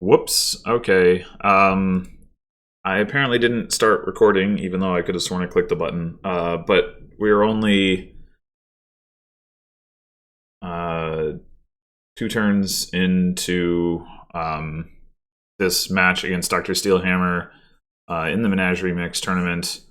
Whoops. Okay. I apparently didn't start recording, even though I could have sworn I clicked the button. But we're only uh, 2 turns into this match against drsteelhammer in the Menagerie Mix Tournament.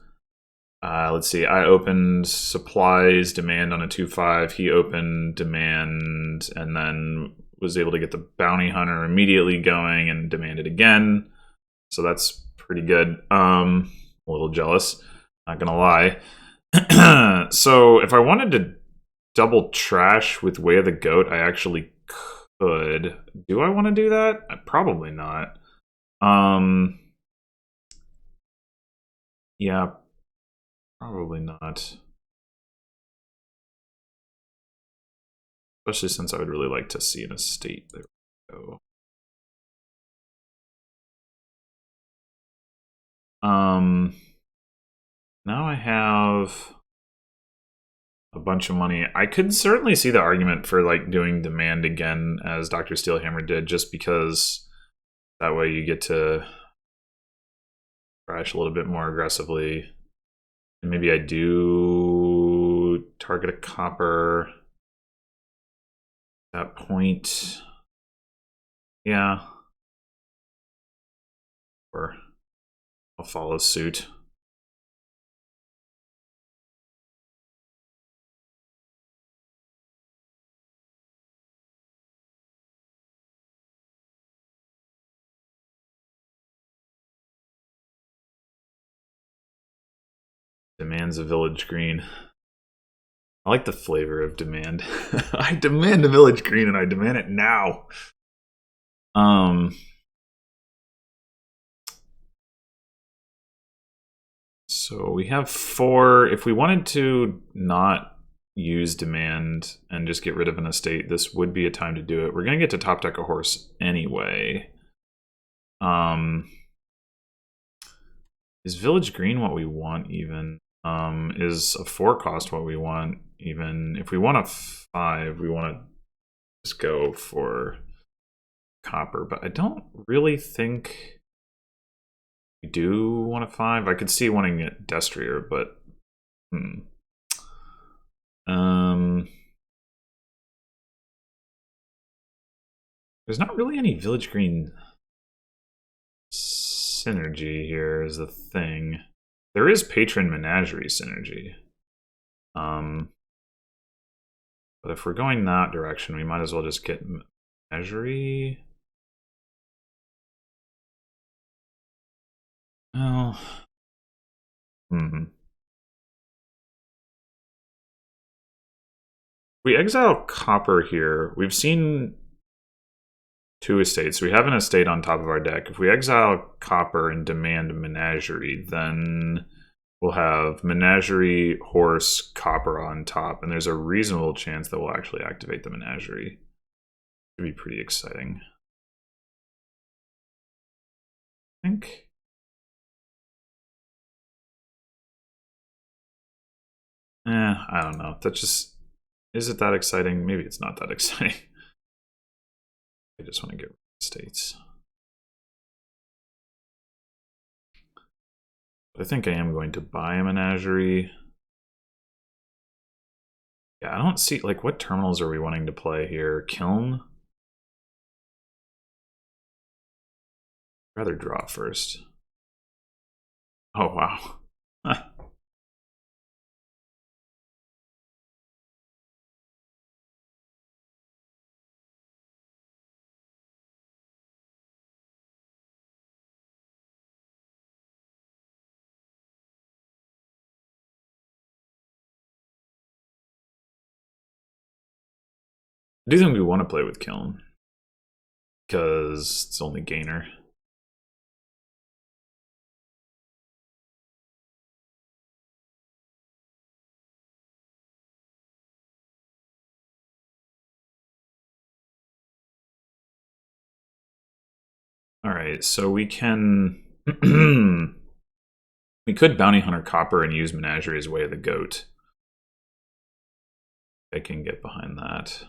Let's see. I opened supplies demand on a 2-5. He opened demand and then was able to get the bounty hunter immediately going and demanded again. So that's pretty good. A little jealous, not gonna lie. So if I wanted to double trash with Way of the Goat, I actually could. Do I want to do that? Probably not. Yeah, probably not. Especially since I would really like to see an estate. There we go. Now I have a bunch of money. I could certainly see the argument for like doing demand again as Dr. Steelhammer did, just because that way you get to crash a little bit more aggressively. And maybe I do target a copper at that point. Yeah. Or I'll follow suit. Demands a village green. I like the flavor of demand. I demand a village green and I demand it now. So we have 4. If we wanted to not use demand and just get rid of an estate, this would be a time to do it. We're going to get to top deck a horse anyway. Is village green what we want even? Is a 4 cost what we want even? If we want a 5, we want to just go for copper, but I don't really think we do want a 5. I could see wanting it destrier, but there's not really any village green synergy here is the thing. There is patron menagerie synergy. But if we're going that direction, we might as well just get menagerie. Oh. We exile copper here. We've seen 2 estates. We have an estate on top of our deck. If we exile copper and demand menagerie, then we'll have menagerie, horse, copper on top, and there's a reasonable chance that we'll actually activate the menagerie. It'd be pretty exciting. I think. I don't know. That just, is it that exciting? Maybe it's not that exciting. I just want to get rid of estates. I think I am going to buy a menagerie. Yeah, I don't see, like, what terminals are we wanting to play here? Kiln? I'd rather draw first. Oh, wow. I do think we want to play with Kiln, because it's only gainer. Alright, so we can... we could Bounty Hunter Copper and use Menagerie as Way of the Goat. I can get behind that.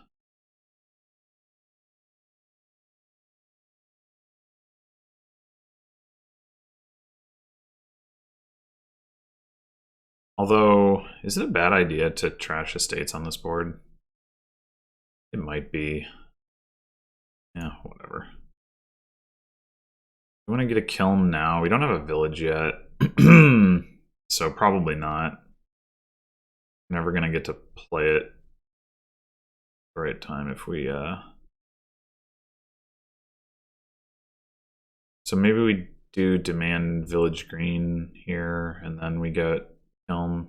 Although, is it a bad idea to trash estates on this board? It might be. Yeah, whatever. We want to get a kiln now. We don't have a village yet. So probably not. Never gonna get to play it the right time if we so maybe we do demand village green here and then we get kiln.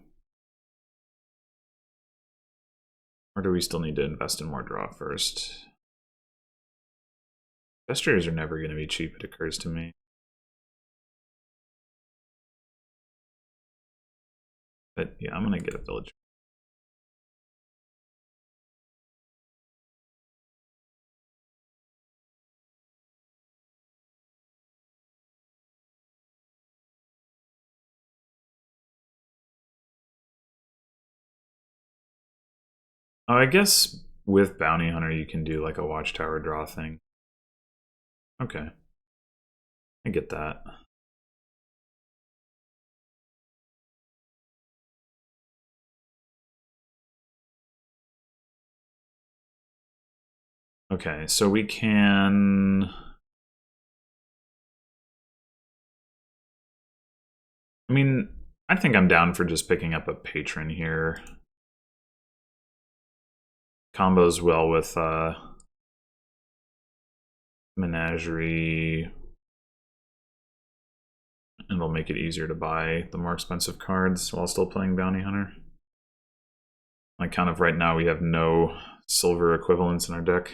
Or do we still need to invest in more draw first? Industriers are never gonna be cheap, it occurs to me. But yeah, I'm gonna get a village. Oh, I guess with Bounty Hunter you can do like a watchtower draw thing. Okay. I get that. Okay, so we can... I mean, I think I'm down for just picking up a patron here. Combos well with Menagerie. And it'll make it easier to buy the more expensive cards while still playing Bounty Hunter. Like kind of right now we have no silver equivalents in our deck.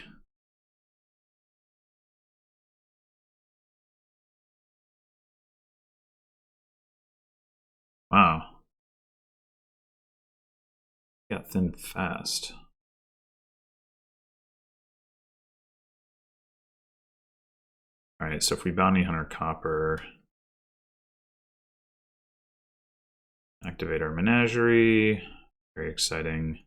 Wow. Got thin fast. Alright, so if we Bounty Hunter Copper, activate our Menagerie, very exciting.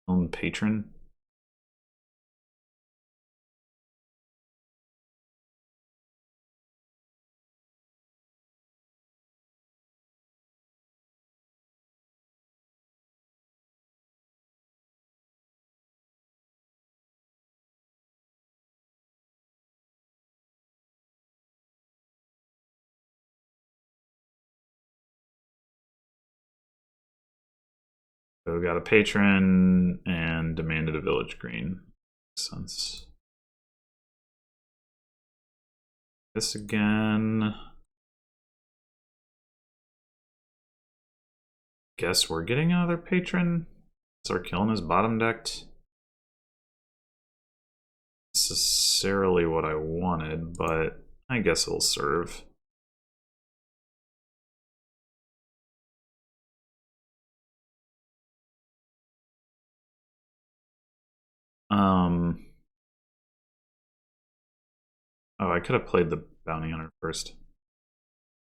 Own patron. So we got a patron and demanded a village green. Makes sense. This again. Guess we're getting another patron. So our kiln is bottom decked. Necessarily what I wanted, but I guess it'll serve. Oh, I could have played the bounty hunter first.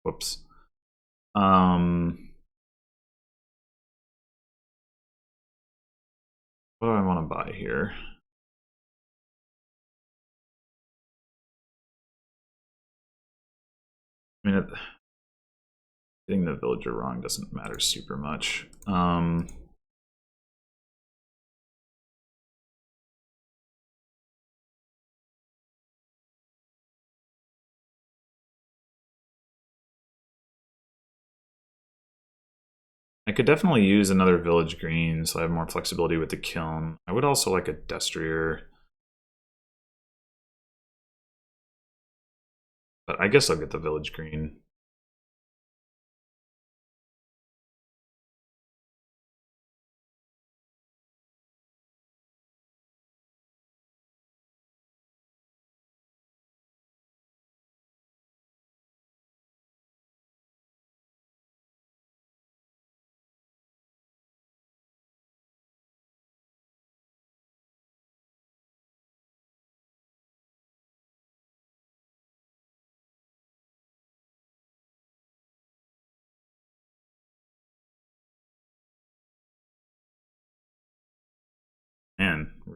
Whoops. What do I want to buy here? I mean, getting the villager wrong doesn't matter super much. I could definitely use another village green, so I have more flexibility with the kiln. I would also like a destrier. But I guess I'll get the village green.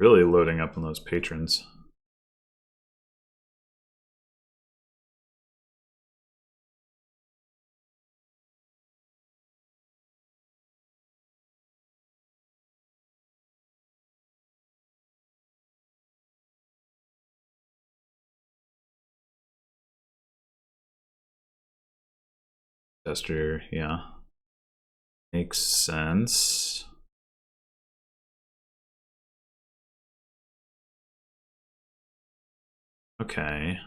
really loading up on those patrons. Gesture, yeah. Makes sense. Okay.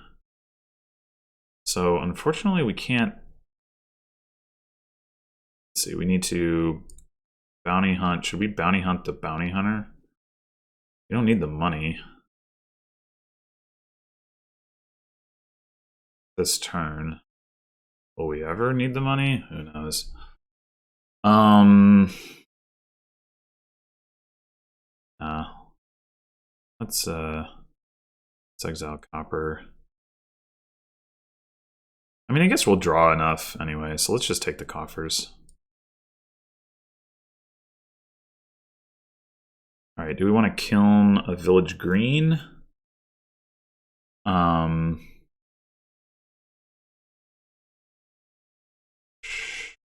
So unfortunately we can't. Let's see, we need to bounty hunt. Should we bounty hunt the bounty hunter? We don't need the money this turn. Will we ever need the money? Who knows? Let's exile copper. I mean, I guess we'll draw enough anyway, so let's just take the coffers. All right, do we want to kiln a village green?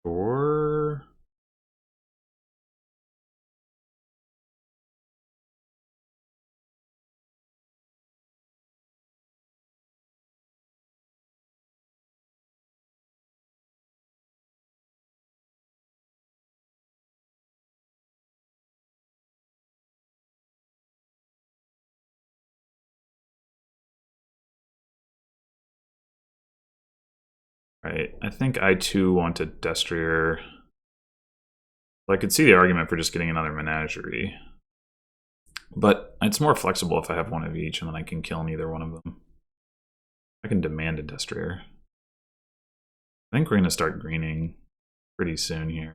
Sure. Right, I think I too want a destrier. Well, I could see the argument for just getting another menagerie. But it's more flexible if I have one of each, and then I can kill either one of them. I can demand a destrier. I think we're going to start greening pretty soon here.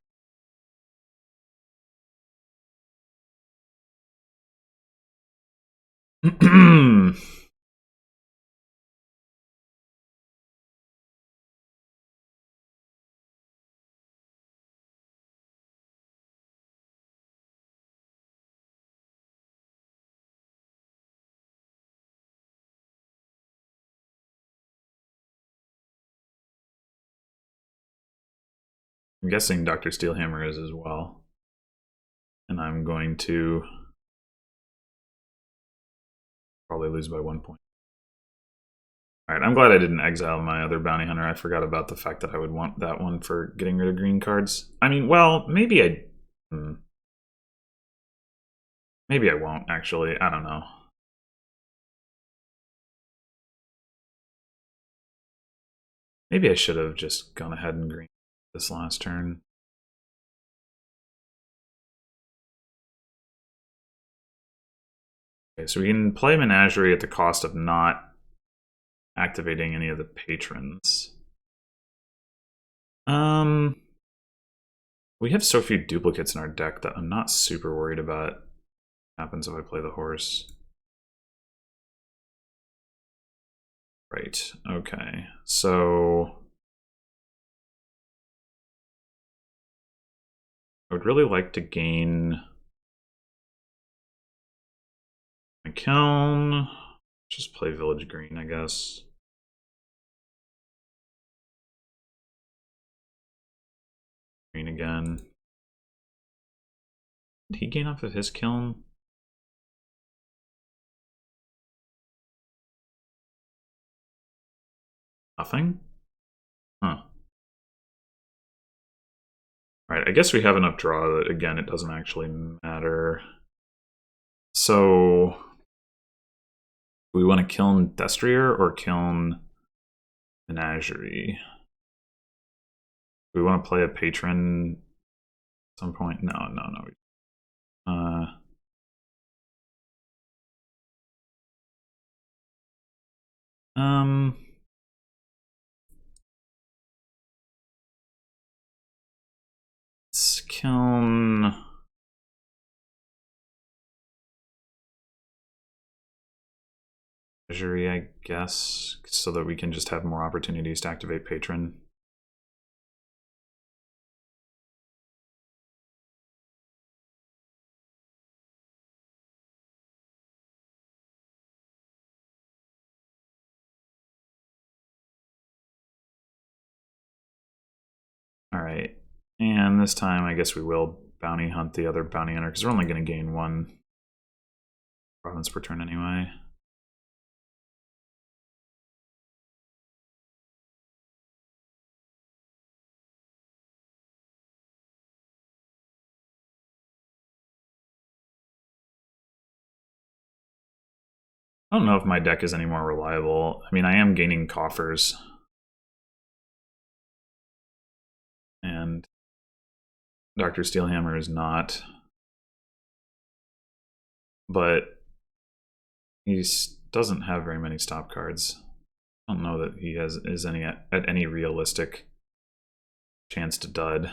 I'm guessing Dr. Steelhammer is as well. And I'm going to probably lose by 1 point. Alright, I'm glad I didn't exile my other bounty hunter. I forgot about the fact that I would want that one for getting rid of green cards. I mean, well, maybe I... Maybe I won't, actually. I don't know. Maybe I should have just gone ahead and green this last turn. Okay, so we can play Menagerie at the cost of not activating any of the patrons. We have so few duplicates in our deck that I'm not super worried about what happens if I play the horse. Right, okay. So I would really like to gain my kiln. Just play village green, I guess. Green again. Did he gain off of his kiln? Nothing? Huh. Alright, I guess we have enough draw that, again, it doesn't actually matter. So, do we want to kiln Destrier or kiln Menagerie? Do we want to play a patron at some point? No. Let's kiln... Menagerie, I guess, so that we can just have more opportunities to activate patron. this time I guess we will bounty hunt the other bounty hunter, because we're only going to gain 1 province per turn anyway. I don't know if my deck is any more reliable. I mean, I am gaining coffers. And Dr. Steelhammer is not. But he doesn't have very many stop cards. I don't know that he is any at any realistic chance to dud.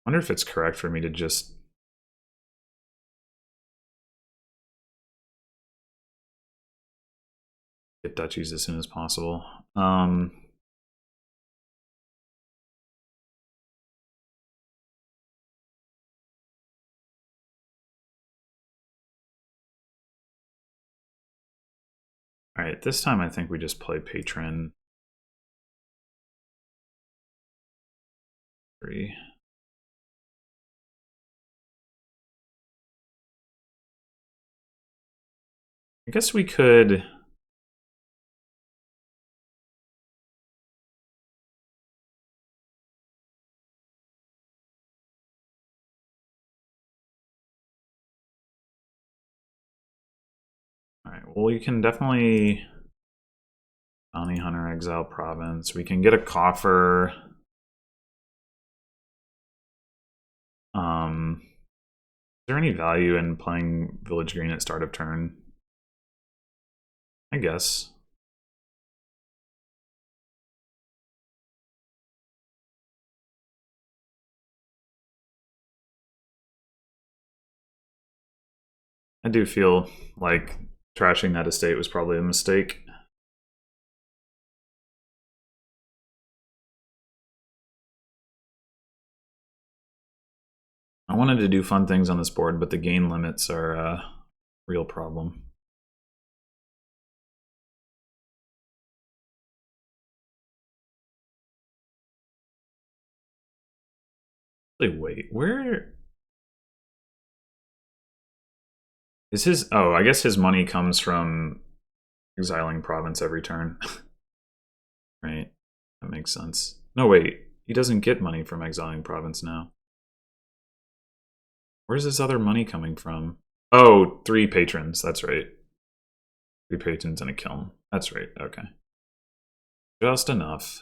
I wonder if it's correct for me to just get duchies as soon as possible. All right, this time I think we just play Patron 3. I guess we could. All right, well, you can definitely bounty hunter exile province. We can get a coffer. Is there any value in playing Village Green at start of turn? I guess. I do feel like trashing that estate was probably a mistake. I wanted to do fun things on this board, but the gain limits are a real problem. Wait, where is his? Oh, I guess his money comes from exiling province every turn. Right, that makes sense. No, wait, he doesn't get money from exiling province now. Where's this other money coming from? Oh, 3 patrons, that's right. 3 patrons and a kiln. That's right, okay. Just enough.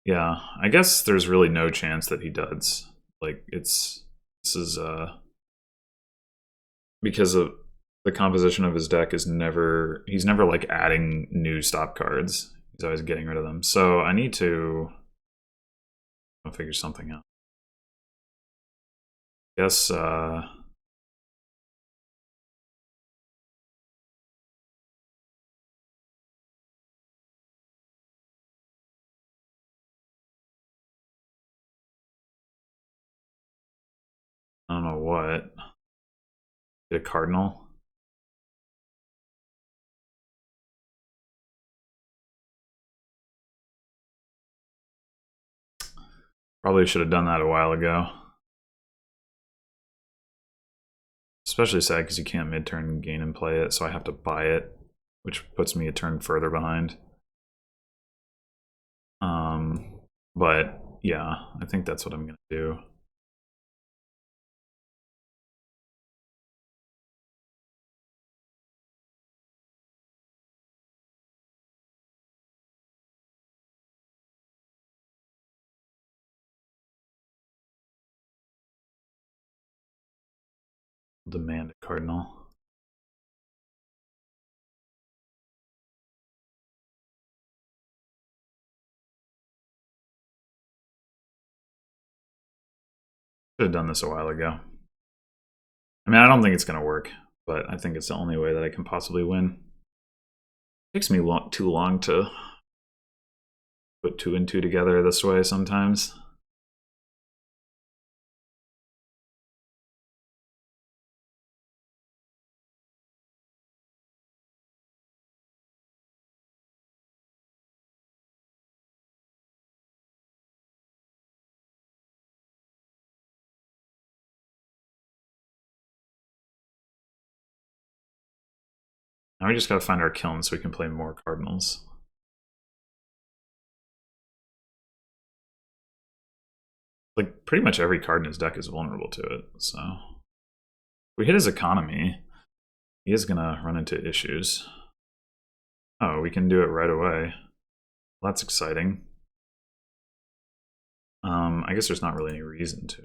Yeah, I guess there's really no chance that he duds. Like, this is, because of the composition of his deck is he's never like adding new stop cards. He's always getting rid of them. So I need to figure something out. Guess I don't know what. Get a cardinal. Probably should have done that a while ago. Especially sad because you can't mid-turn gain and play it, so I have to buy it, which puts me a turn further behind. But yeah, I think that's what I'm gonna do. Demand a cardinal. Should have done this a while ago. I mean, I don't think it's going to work, but I think it's the only way that I can possibly win. It takes me too long to put 2 and 2 together this way sometimes. Now we just gotta find our kiln so we can play more cardinals. Like, pretty much every card in his deck is vulnerable to it, so... If we hit his economy, he is gonna run into issues. Oh, we can do it right away. Well, that's exciting. I guess there's not really any reason to.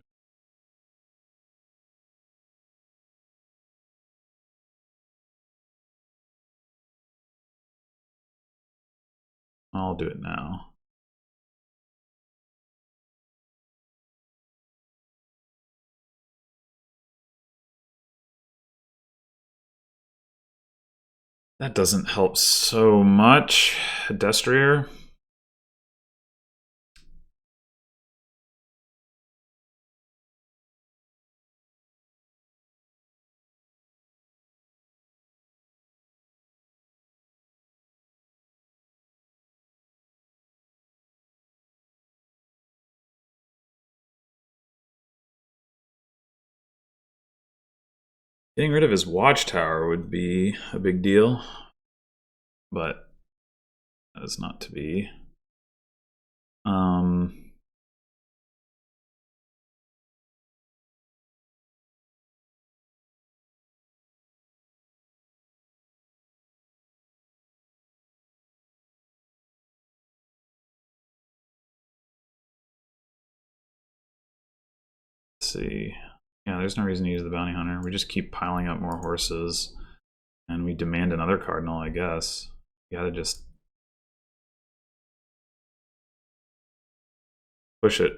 I'll do it now. That doesn't help so much. Destrier. Getting rid of his watchtower would be a big deal, but that is not to be. Let's see. Yeah, there's no reason to use the bounty hunter. We just keep piling up more horses, and we demand another cardinal, I guess. You gotta just push it.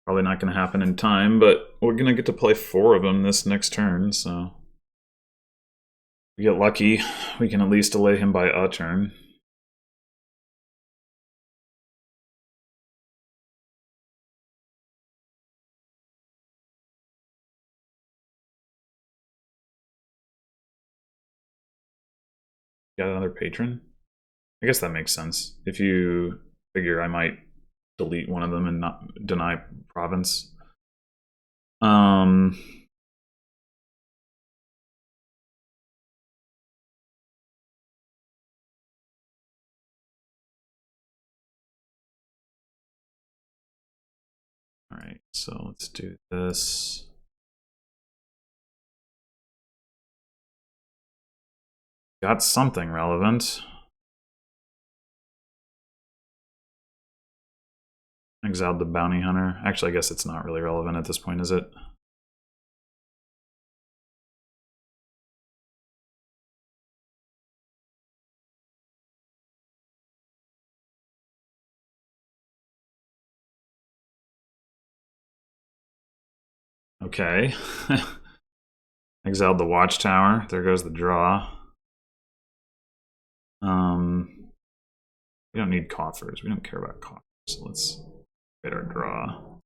Probably not going to happen in time, but we're going to get to play 4 of them this next turn, so... If we get lucky, we can at least delay him by a turn. Got another patron? I guess that makes sense. If you figure I might delete one of them and not deny province. Alright, so let's do this. Got something relevant. Exiled the bounty hunter. Actually, I guess it's not really relevant at this point, is it? Okay. Exiled the watchtower. There goes the draw. We don't need coffers. We don't care about coffers. So let's get our draw.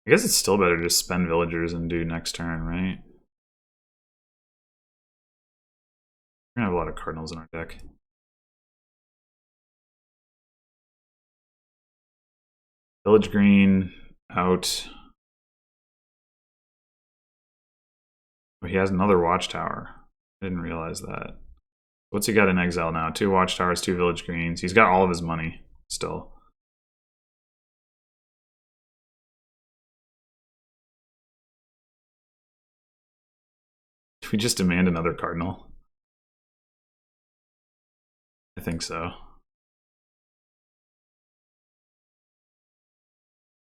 I guess it's still better to just spend villagers and do next turn, right? We're gonna have a lot of cardinals in our deck. Village green out. Oh, he has another watchtower. I didn't realize that. What's he got in exile now? 2 watchtowers, 2 village greens. He's got all of his money still. We just demand another cardinal. I think so.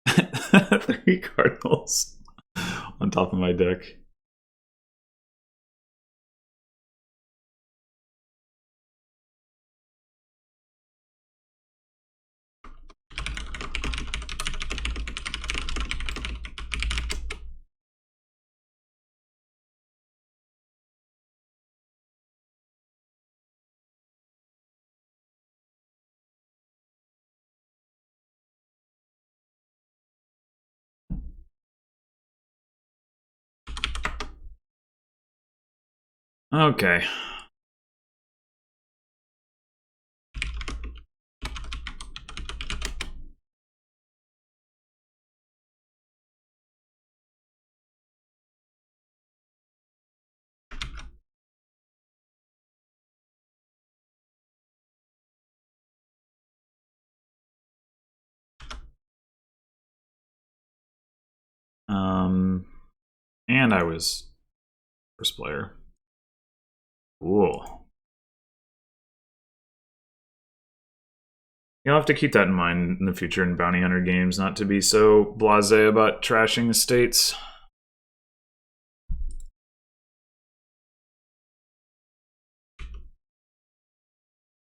3 cardinals on top of my deck. Okay. And I was first player. Cool. You'll have to keep that in mind in the future in bounty hunter games, not to be so blasé about trashing the states.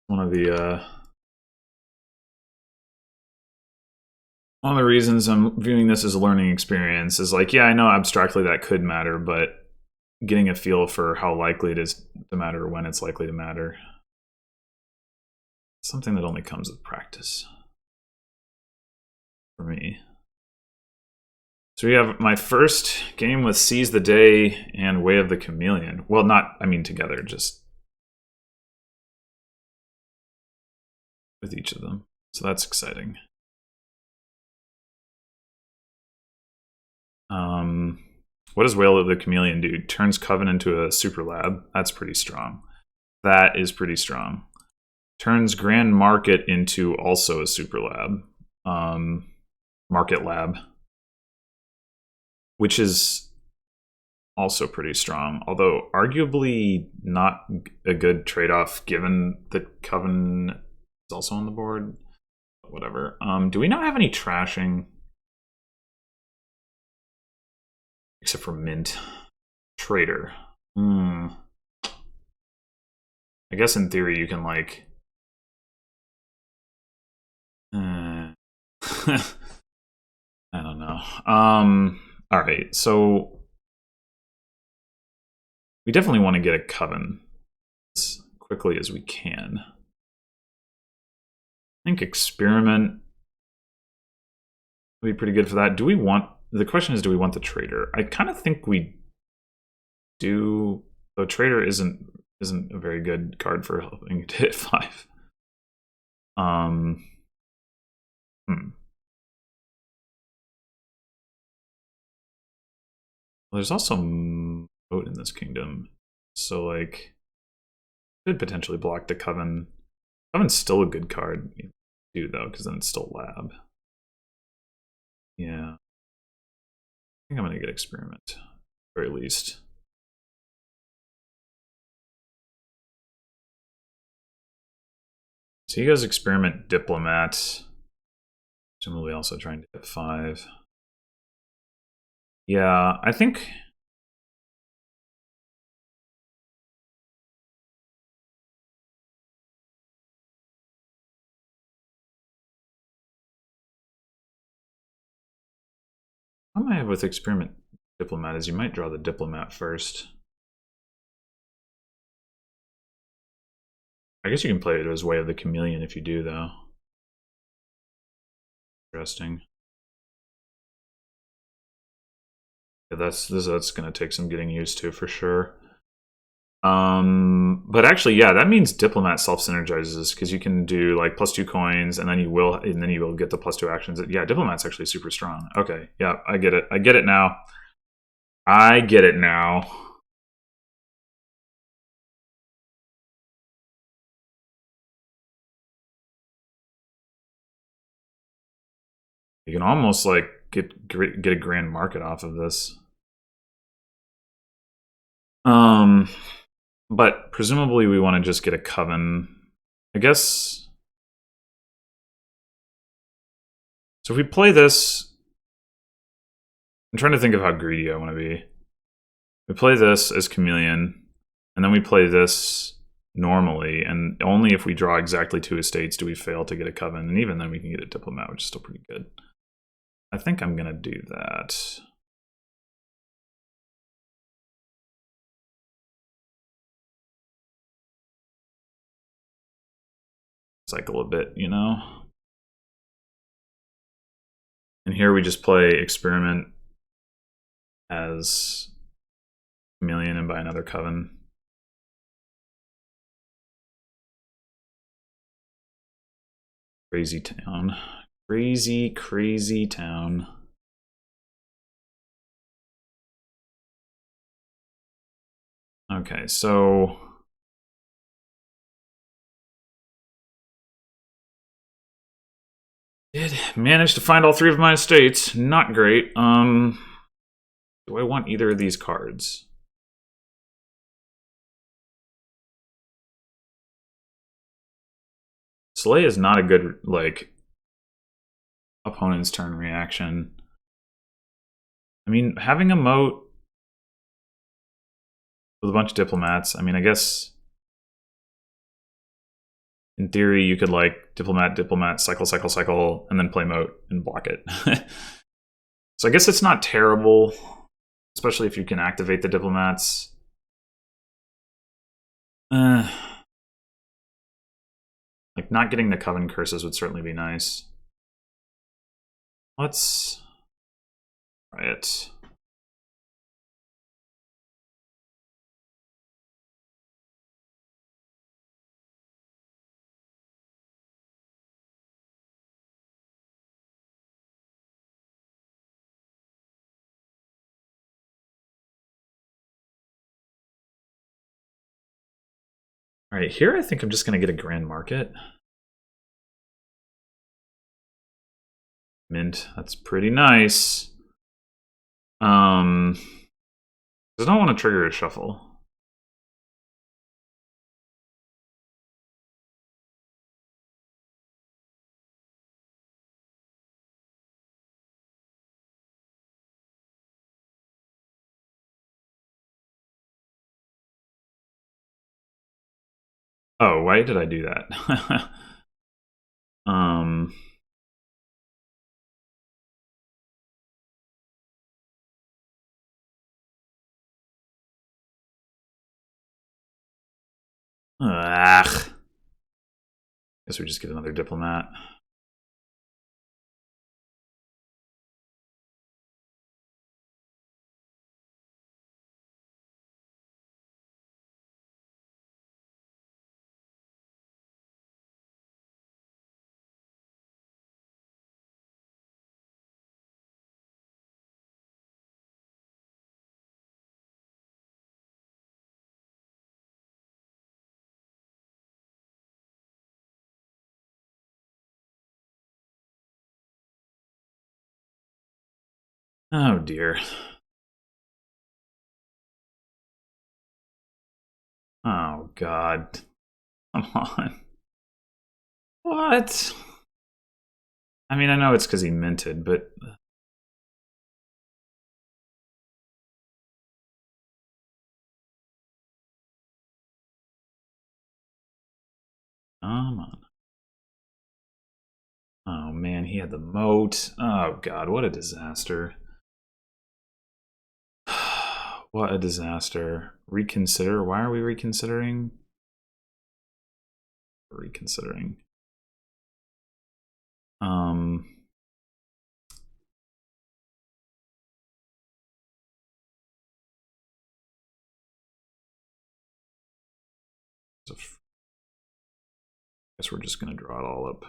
One of the reasons I'm viewing this as a learning experience is like, yeah, I know abstractly that could matter, but getting a feel for how likely it is to matter, when it's likely to matter, something that only comes with practice for me. So we have my first game with Seize the Day and Way of the Chameleon. Well, not, I mean together, just with each of them. So that's exciting. What does Whale of the Chameleon do? Turns Coven into a super lab. That's pretty strong. That is pretty strong. Turns Grand Market into also a super lab. Market lab. Which is also pretty strong. Although arguably not a good trade-off given the Coven is also on the board. Whatever. Do we not have any trashing? Except for Mint. Trader. I guess in theory you can like... I don't know. Alright, so... we definitely want to get a Coven as quickly as we can. I think Experiment would be pretty good for that. Do we want... the question is, do we want the Trader? I kind of think we do, though Trader isn't a very good card for helping to hit 5. Well, there's also Moat in this kingdom, so like could potentially block the Coven. Coven's still a good card, too, though, because then it's still lab. Yeah, I think I'm gonna get Experiment, at the very least. So you guys Experiment Diplomat, presumably also trying to hit 5. Yeah, I think what I have with Experiment Diplomat is you might draw the Diplomat first. I guess you can play it as Way of the Chameleon if you do, though. Interesting. Yeah, that's going to take some getting used to for sure. But actually, yeah, that means Diplomat self-synergizes because you can do like +2 coins, and then you will get the +2 actions. Yeah, Diplomat's actually super strong. Okay, yeah, I get it. I get it now. I get it now. You can almost like get a grand market off of this. But presumably we want to just get a Coven. I guess. So if we play this, I'm trying to think of how greedy I want to be. We play this as Chameleon, and then we play this normally, and only if we draw exactly 2 estates do we fail to get a Coven, and even then we can get a Diplomat, which is still pretty good. I think I'm gonna do that. Cycle a bit, you know? And here we just play Experiment as Chameleon and buy another Coven. Crazy town. Crazy, crazy town. Okay, so did manage to find all 3 of my estates. Not great. Do I want either of these cards? Slay is not a good, like, opponent's turn reaction. I mean, having a moat with a bunch of diplomats, I mean, I guess in theory you could, like, diplomat, diplomat, cycle, cycle, cycle, and then play moat and block it. So I guess it's not terrible, especially if you can activate the diplomats. Like, not getting the Coven curses would certainly be nice. Let's try it. All right, here I think I'm just going to get a Grand Market. Mint, that's pretty nice. I don't want to trigger a shuffle. Oh, why did I do that? um, Guess we just get another diplomat. Oh dear. Oh god. Come on. What? I mean, I know it's because he minted, but... Come on. Oh man, he had the moat. Oh god, what a disaster. What a disaster. Reconsider? Why are we reconsidering? Reconsidering. Guess we're just gonna draw it all up.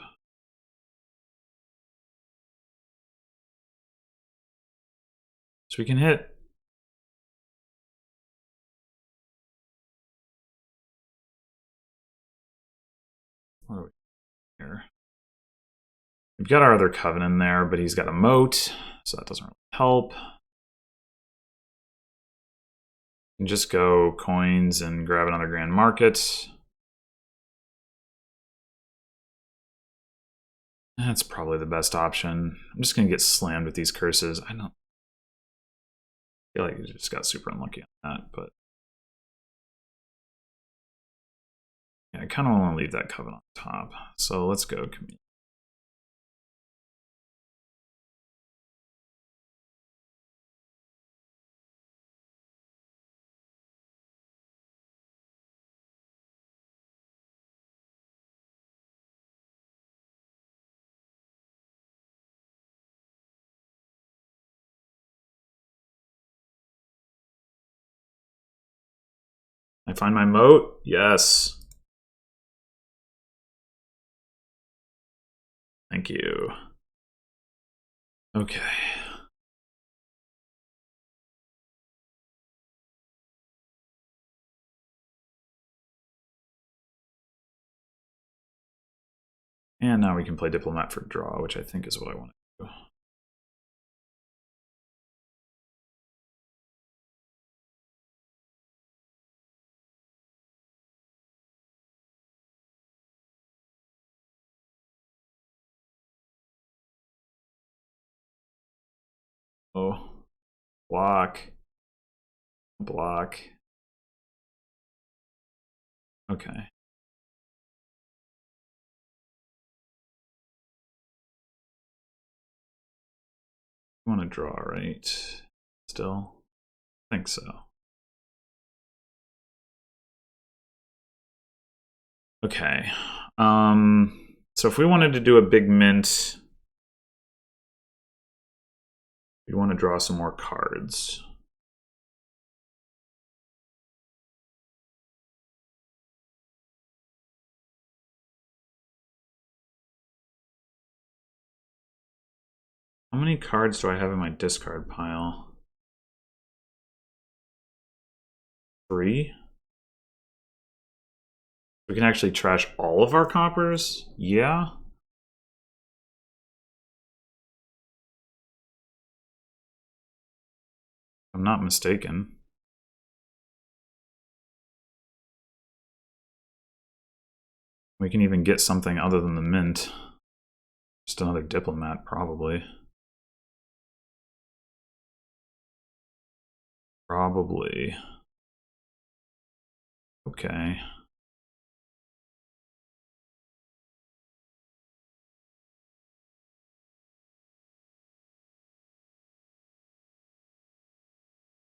So we can hit. What are we here? We've got our other Coven in there, but he's got a moat, so that doesn't really help. And just go coins and grab another Grand Market. That's probably the best option. I'm just gonna get slammed with these curses. I don't feel like I just got super unlucky on that, but yeah, I kind of want to leave that Coven on top. So let's go community. I find my moat? Yes. Thank you. Okay. And now we can play Diplomat for draw, which I think is what I want to do. Oh, block. Block. Okay. I want to draw, right? Still? I think so. Okay. So if we wanted to do a big mint, we want to draw some more cards. How many cards do I have in my discard pile? 3? We can actually trash all of our coppers? Yeah. I'm not mistaken. We can even get something other than the mint. Just another diplomat, probably. Probably. Okay.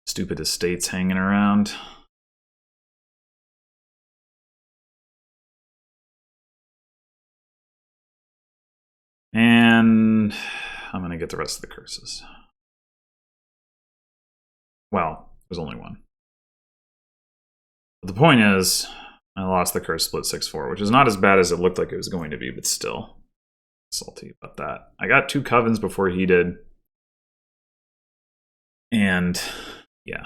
Stupid estates hanging around. And I'm going to get the rest of the curses. Well, there's only one. But the point is, I lost the curse split 6-4, which is not as bad as it looked like it was going to be, but still salty about that. I got 2 covens before he did. And yeah.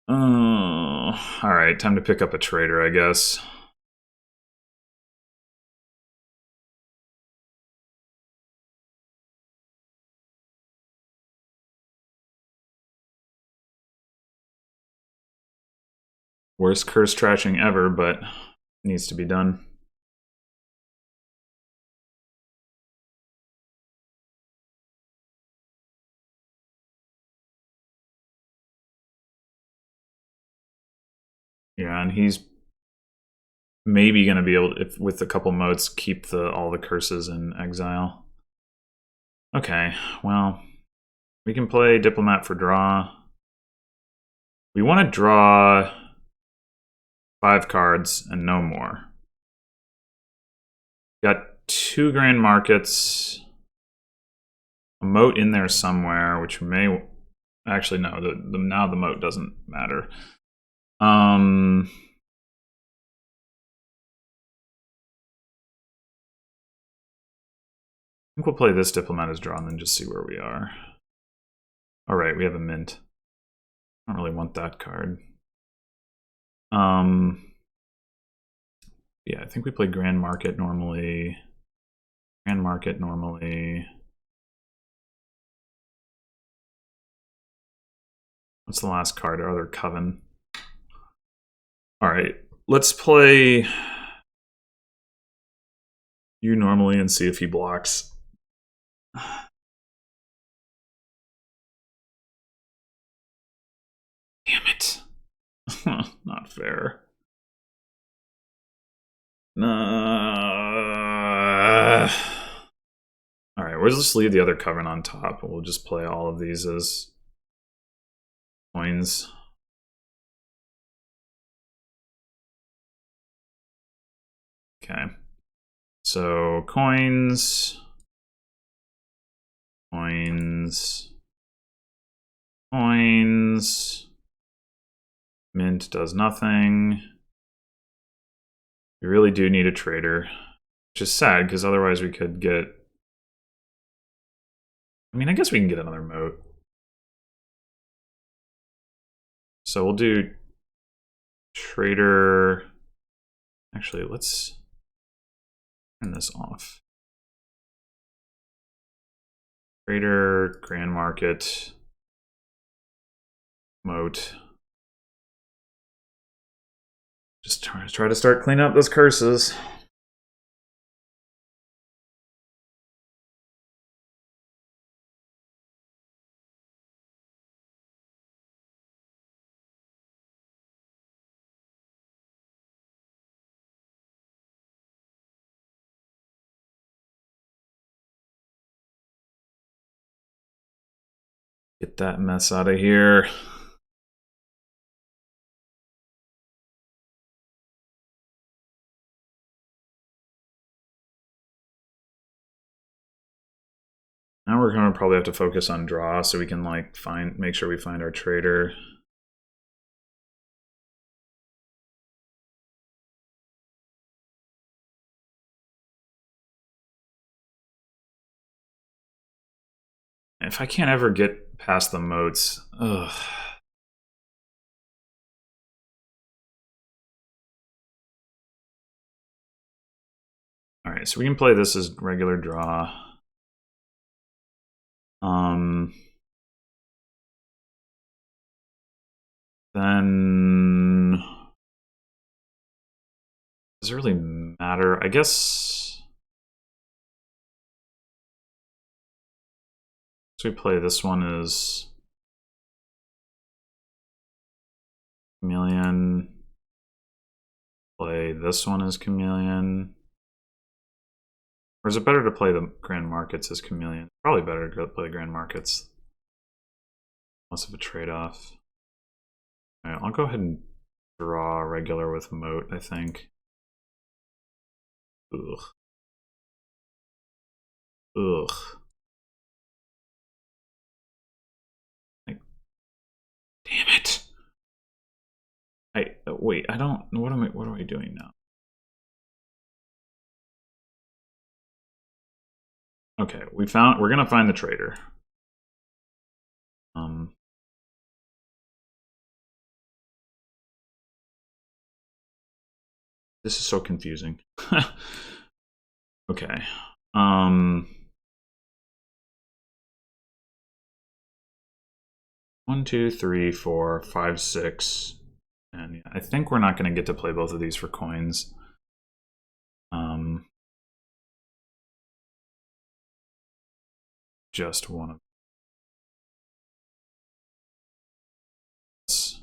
Oh, all right, time to pick up a trader, I guess. Worst curse trashing ever, but needs to be done. Yeah, and he's maybe going to be able to, if, with a couple modes, keep all the curses in exile. Okay, well, we can play Diplomat for draw. We want to draw 5 cards and no more. Got 2 grand markets. A moat in there somewhere, which may... Actually, no, now the moat doesn't matter. I think we'll play this Diplomat as draw and then just see where we are. Alright, we have a mint. I don't really want that card. Yeah, I think we play Grand Market normally. Grand Market normally. What's the last card? Our other Coven. Alright, let's play you normally and see if he blocks. Damn it. Not fair. Alright, we'll just leave the other Coven on top and we'll just play all of these as coins. Okay. So coins. Coins. Coins. Mint does nothing. We really do need a trader, which is sad because otherwise we could get. I mean, I guess we can get another moat. So we'll do trader. Actually, let's turn this off. Trader, Grand Market, moat. Just try to start cleaning up those curses. Get that mess out of here. Now we're gonna probably have to focus on draw so we can like make sure we find our trader. If I can't ever get past the moats, ugh. All right, so we can play this as regular draw. Then does it really matter? I guess. So we play this one as Chameleon. Play this one as Chameleon. Or is it better to play the Grand Markets as Chameleon? Probably better to play the Grand Markets. Less of a trade-off. Alright, I'll go ahead and draw regular with moat, I think. Ugh. Ugh. Like, damn it! Wait, I don't. What are we doing now? Okay, we're gonna find the trader. This is so confusing. Okay. 1, 2, 3, 4, 5, 6. And I think we're not gonna get to play both of these for coins. Just one of this.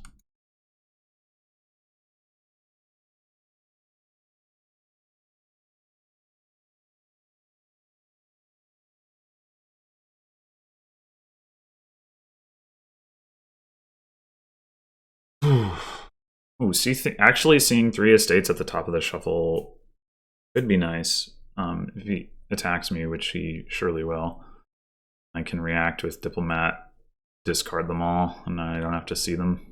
Oh, actually seeing 3 estates at the top of the shuffle could be nice. If he attacks me, which he surely will, I can react with Diplomat, discard them all, and I don't have to see them.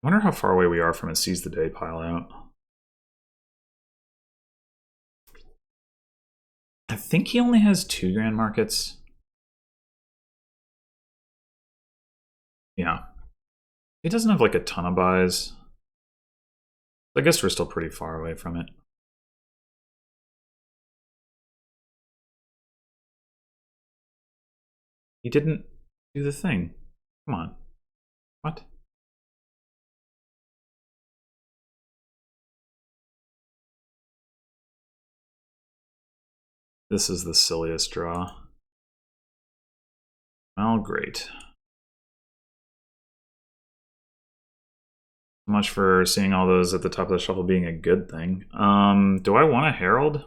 I wonder how far away we are from a Seize the Day pile out. I think he only has 2 Grand Markets. Yeah. He doesn't have like a ton of buys. I guess we're still pretty far away from it. He didn't do the thing. Come on. What? This is the silliest draw. Well, great. Much for seeing all those at the top of the shuffle being a good thing. Do I want a Herald?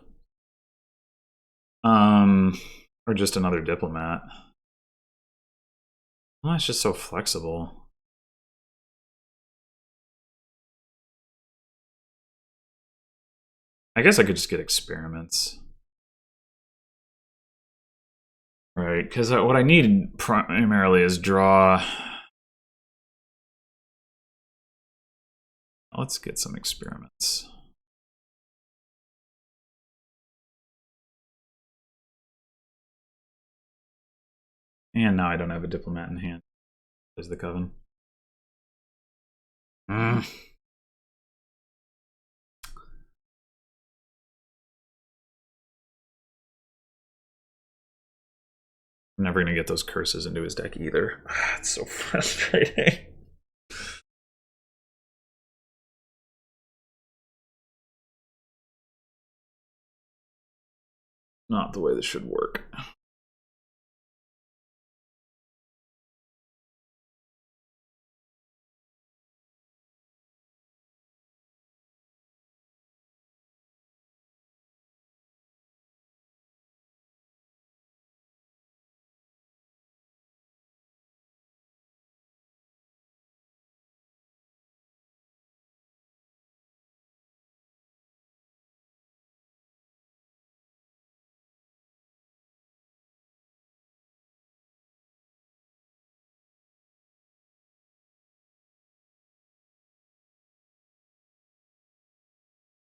Or just another Diplomat? Well, it's just so flexible. I guess I could just get Experiments. Right, because what I need primarily is draw. Let's get some Experiments. And now I don't have a Diplomat in hand. There's the Coven. I'm never going to get those curses into his deck either. It's so frustrating. Not the way this should work.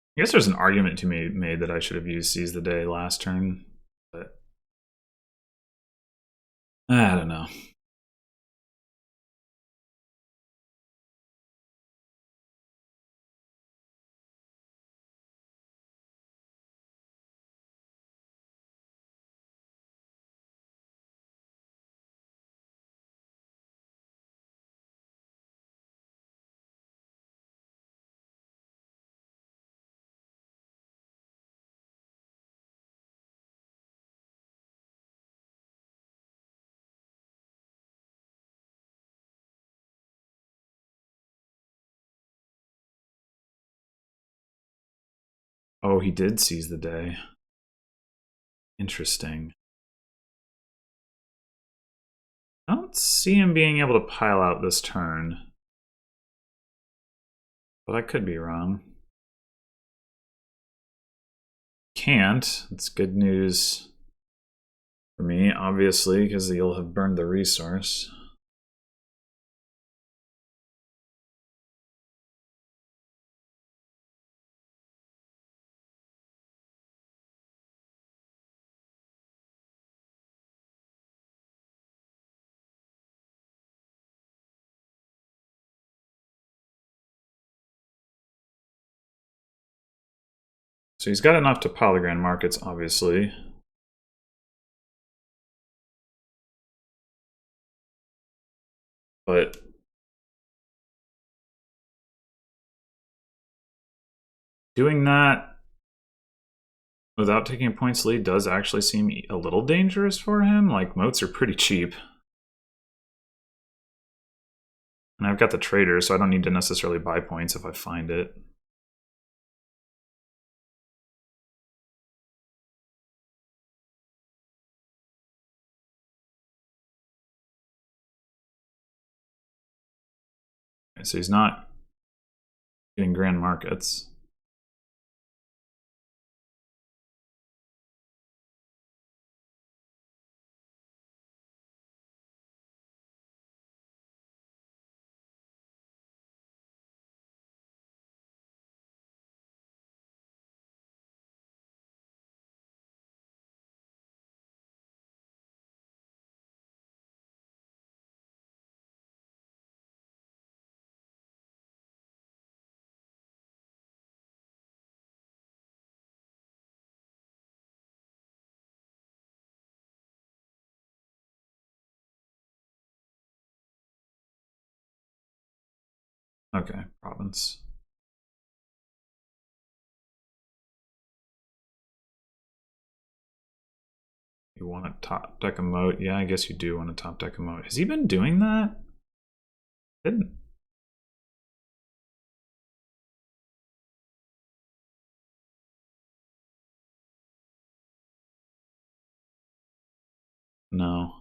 I guess there's an argument to be made that I should have used Seize the Day last turn, but I don't know. Oh, he did Seize the Day. Interesting. I don't see him being able to pile out this turn, but I could be wrong. Can't. It's good news for me, obviously, because you'll have burned the resource. So he's got enough to pile the Grand Markets, obviously. But doing that without taking a points lead does actually seem a little dangerous for him. Like, moats are pretty cheap. And I've got the trader, so I don't need to necessarily buy points if I find it. Okay, so he's not getting Grand Markets. Okay, province. You want to top deck a moat? Yeah, I guess you do want to top deck a moat. Has he been doing that? Didn't. No.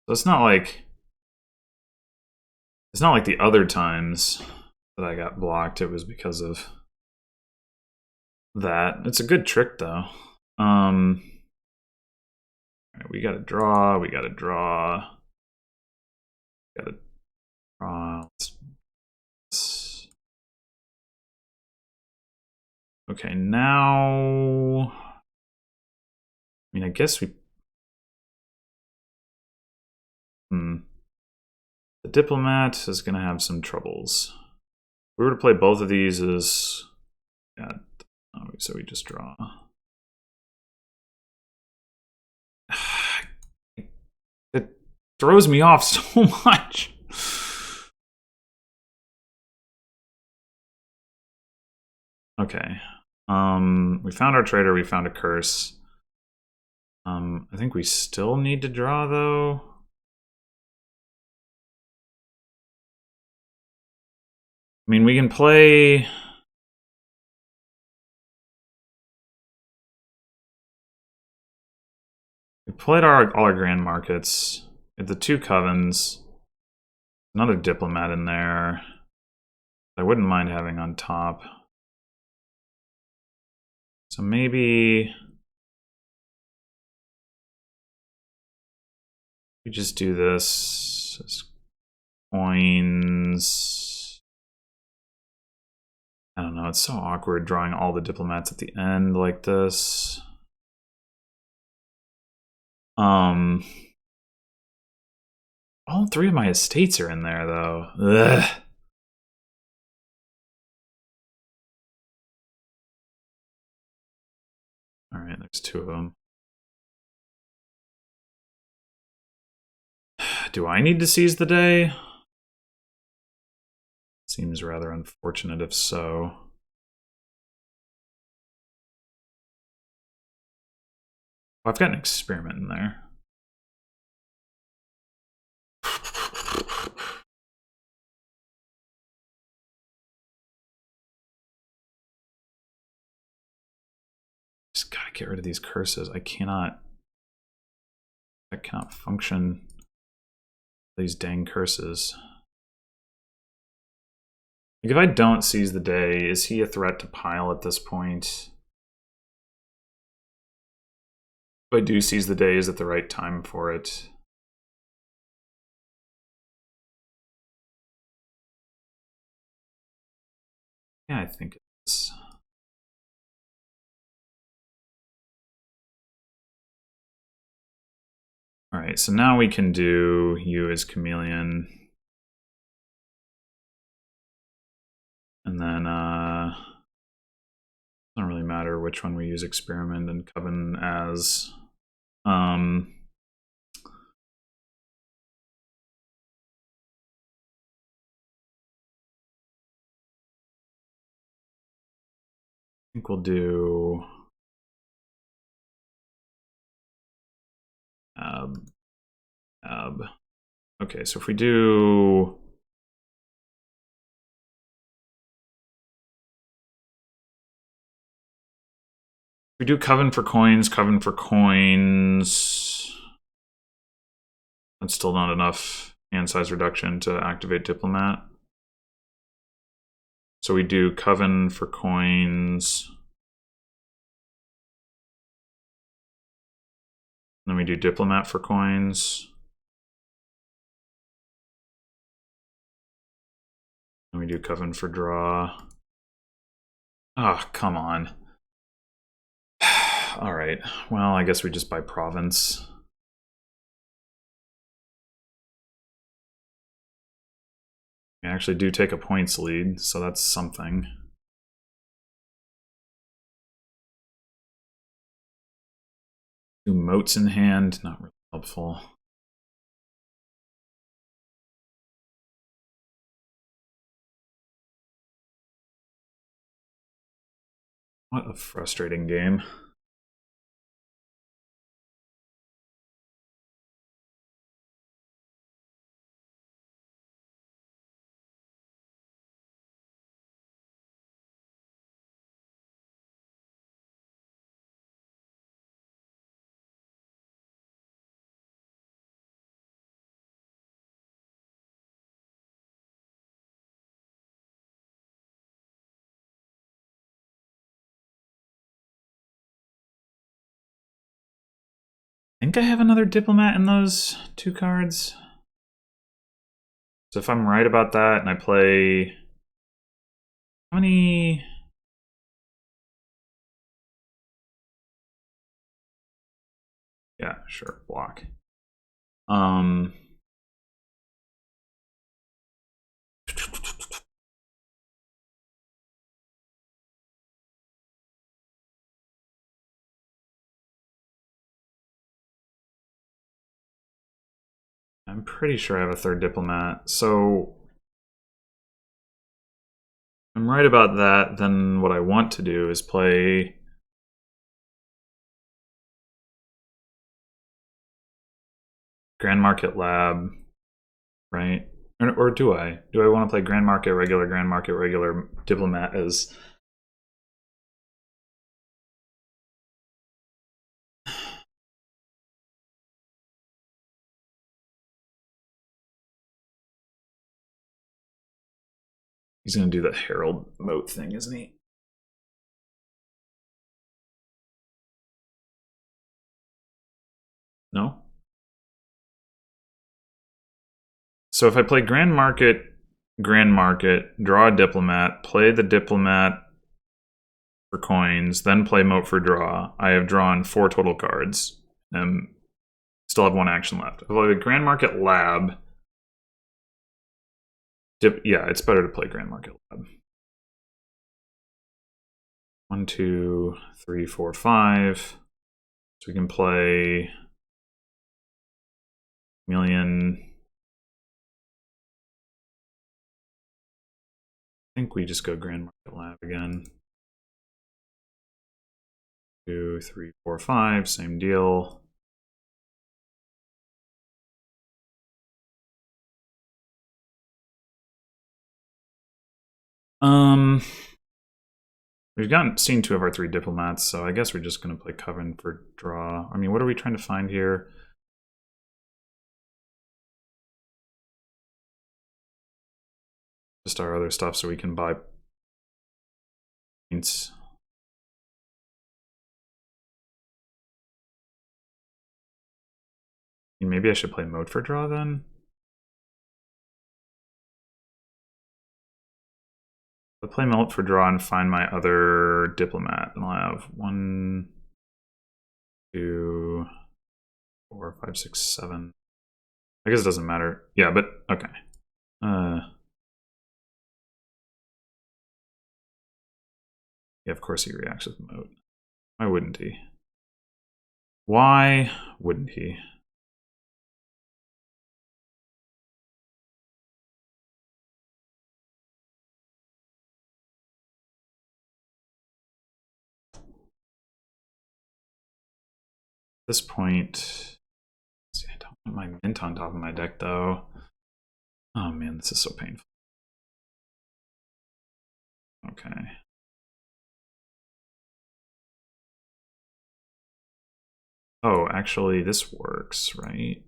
So it's not like the other times that I got blocked. It was because of that. It's a good trick though. All right, we gotta draw. We gotta draw. Gotta draw. Okay, now. I mean, I guess we. The diplomat is gonna have some troubles. If we were to play both of these as, yeah. Oh, so we just draw. It throws me off so much. Okay. We found our trader, we found a curse. I think we still need to draw though. I mean, we can play. We played all our grand markets. We have the 2 covens. Another diplomat in there. I wouldn't mind having on top. So maybe we just do this as coins. I don't know, it's so awkward drawing all the diplomats at the end like this. All 3 of my estates are in there though. Ugh. All right, there's 2 of them. Do I need to seize the day? Seems rather unfortunate if so. Oh, I've got an experiment in there. Just gotta get rid of these curses. I cannot function these dang curses. Like if I don't seize the day, is he a threat to pile at this point? If I do seize the day, is it the right time for it? Yeah, I think it is. All right, so now we can do you as chameleon. And then doesn't really matter which one we use experiment and coven as. I think we'll do ab. Okay, so if we do coven for coins, that's still not enough hand size reduction to activate diplomat. So we do coven for coins. Then we do diplomat for coins. Then we do coven for draw. Ah, oh, come on. All right. Well, I guess we just buy province. I actually do take a points lead, so that's something. Two moats in hand, not really helpful. What a frustrating game. think I have another diplomat in those 2 cards. So if I'm right about that and I play... How many... Yeah, sure, block. I'm pretty sure I have a 3rd diplomat, so if I'm right about that, then what I want to do is play Grand Market Lab, right? Or do I? Do I want to play Grand Market, regular, Diplomat as... He's going to do the Herald Moat thing, isn't he? No? So if I play Grand Market, draw a Diplomat, play the Diplomat for coins, then play Moat for draw, I have drawn 4 total cards and still have 1 action left. If I play Grand Market Lab... yeah, it's better to play Grand Market Lab. 1, 2, 3, 4, 5. So we can play Million. I think we just go Grand Market Lab again. 2, 3, 4, 5, same deal. We've seen 2 of our 3 diplomats, so I guess we're just going to play Coven for draw. I mean, what are we trying to find here? Just our other stuff so we can buy points. Maybe I should play Moat for draw then? I'll play Moat for draw and find my other diplomat. And I'll have 1, 2, 4, 5, 6, 7. I guess it doesn't matter. Yeah, but okay. Yeah, of course he reacts with Moat. Why wouldn't he? Why wouldn't he? At this point, see, I don't want my mint on top of my deck though. Oh man, this is so painful. Okay. Oh, actually, this works, right?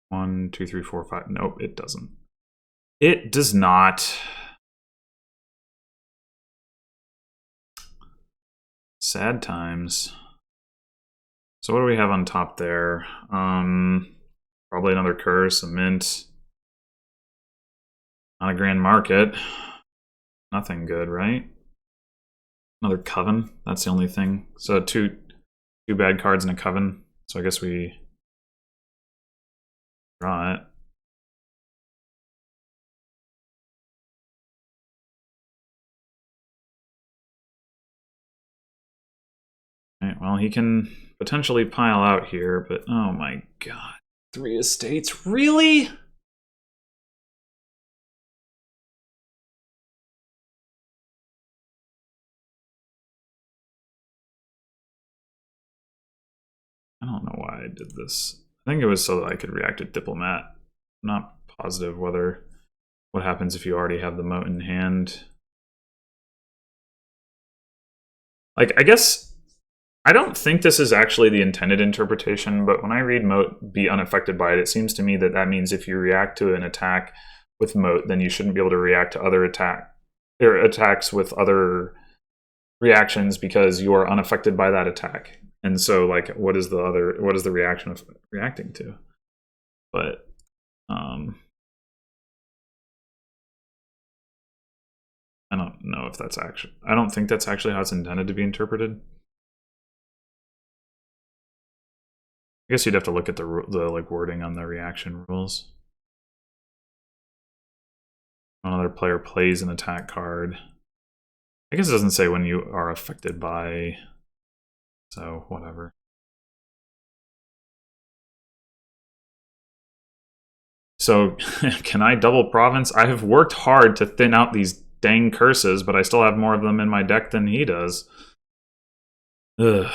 1, 2, 3, 4, 5. Nope, it doesn't. It does not. Sad times. So what do we have on top there? Probably another curse, a mint. Not a Grand Market. Nothing good, right? Another Coven. That's the only thing. So two bad cards and a Coven. So I guess we draw it. Right, well, he can potentially pile out here, but oh my god. 3 estates? Really? I don't know why I did this. I think it was so that I could react to Diplomat. I'm not positive what happens if you already have the Moat in hand. Like, I guess I don't think this is actually the intended interpretation, but when I read Moat be unaffected by it, it seems to me that that means if you react to an attack with Moat, then you shouldn't be able to react to other attacks with other reactions because you are unaffected by that attack. And so, like, what is the reaction of reacting to? But I don't know if that's actually, I don't think that's actually how it's intended to be interpreted. I guess you'd have to look at the like wording on the reaction rules. Another player plays an attack card. I guess it doesn't say when you are affected by, so whatever. So, can I double province? I have worked hard to thin out these dang curses, but I still have more of them in my deck than he does. Ugh.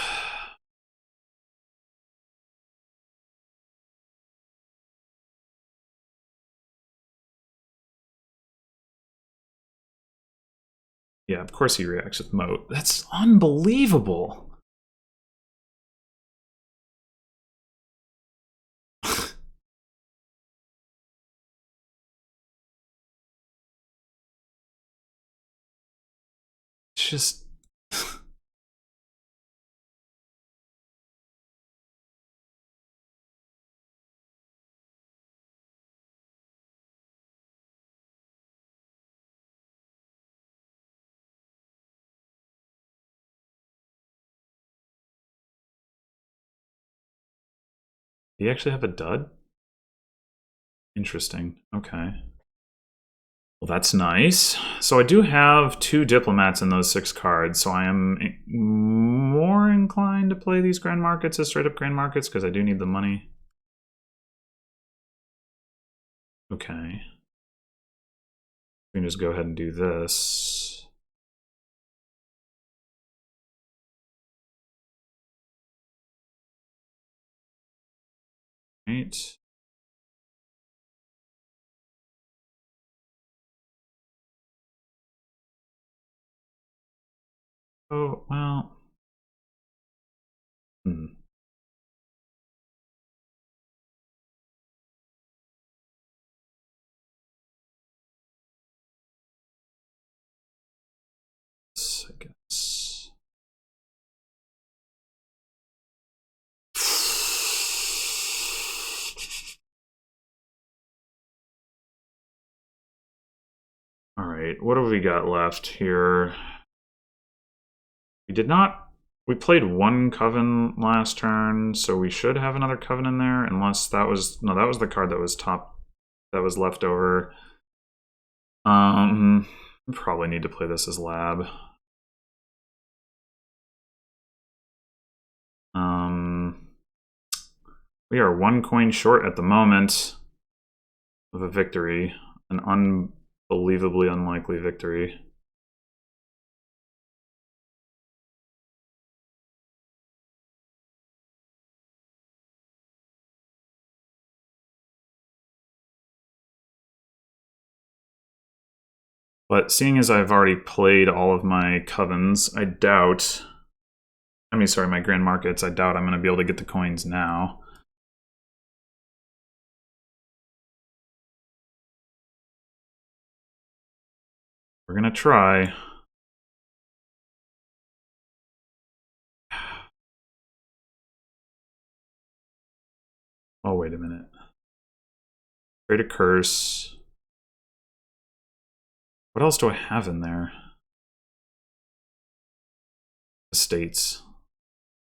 Yeah, of course he reacts with Moat. That's unbelievable. It's just... Do you actually have a dud? Interesting. Okay. Well, that's nice. So I do have 2 diplomats in those 6 cards, so I am more inclined to play these grand markets as straight up grand markets because I do need the money. Okay. We can just go ahead and do this. Right. Oh, well. I guess. All right, what have we got left here? We did not... We played 1 Coven last turn, so we should have another Coven in there, unless that was... No, that was the card that was that was left over. Probably need to play this as Lab. We are 1 coin short at the moment of a victory. An unbelievably unlikely victory. But seeing as I've already played all of my Covens, I doubt... I mean, sorry, my Grand Markets, I doubt I'm going to be able to get the coins now. We're going to try. Oh, wait a minute. Create a curse. What else do I have in there? Estates.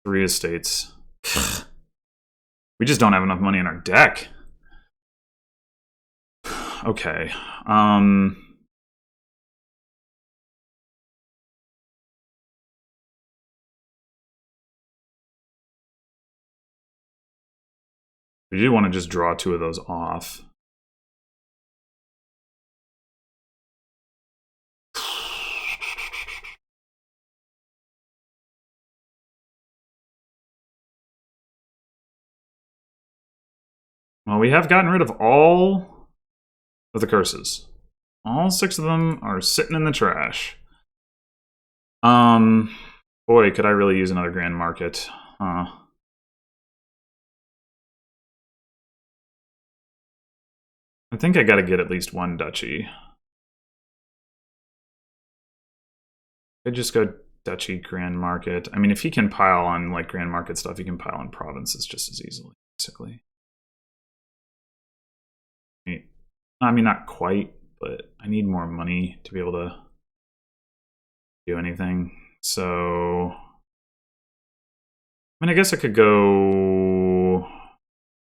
3 estates. We just don't have enough money in our deck. Okay. We do want to just draw 2 of those off. Well, we have gotten rid of all of the curses. All 6 of them are sitting in the trash. Boy, could I really use another Grand Market. I think I gotta get at least 1 duchy. I just go Duchy, Grand Market. I mean, if he can pile on like Grand Market stuff, he can pile on provinces just as easily, basically. I mean, not quite, but I need more money to be able to do anything. So, I mean, I guess I could go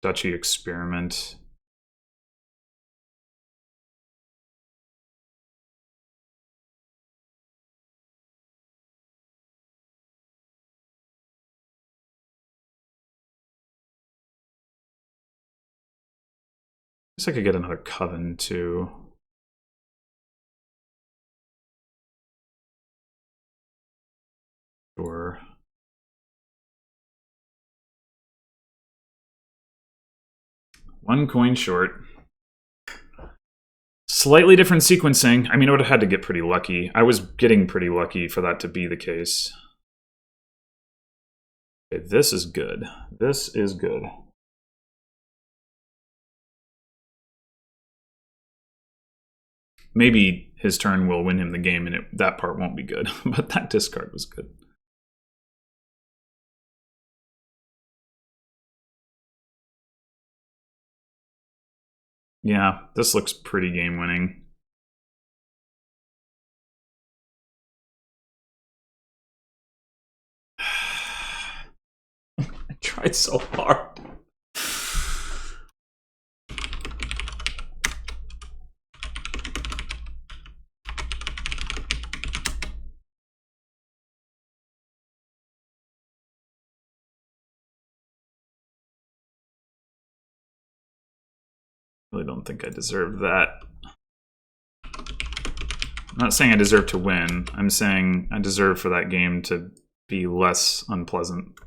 Duchy Experiment. I guess I could get another Coven too. Sure. One coin short. Slightly different sequencing. I mean, I would have had to get pretty lucky. I was getting pretty lucky for that to be the case. Okay, this is good. This is good. Maybe his turn will win him the game, and that part won't be good. But that discard was good. Yeah, this looks pretty game-winning. I tried so hard. I really don't think I deserve that. I'm not saying I deserve to win. I'm saying I deserve for that game to be less unpleasant.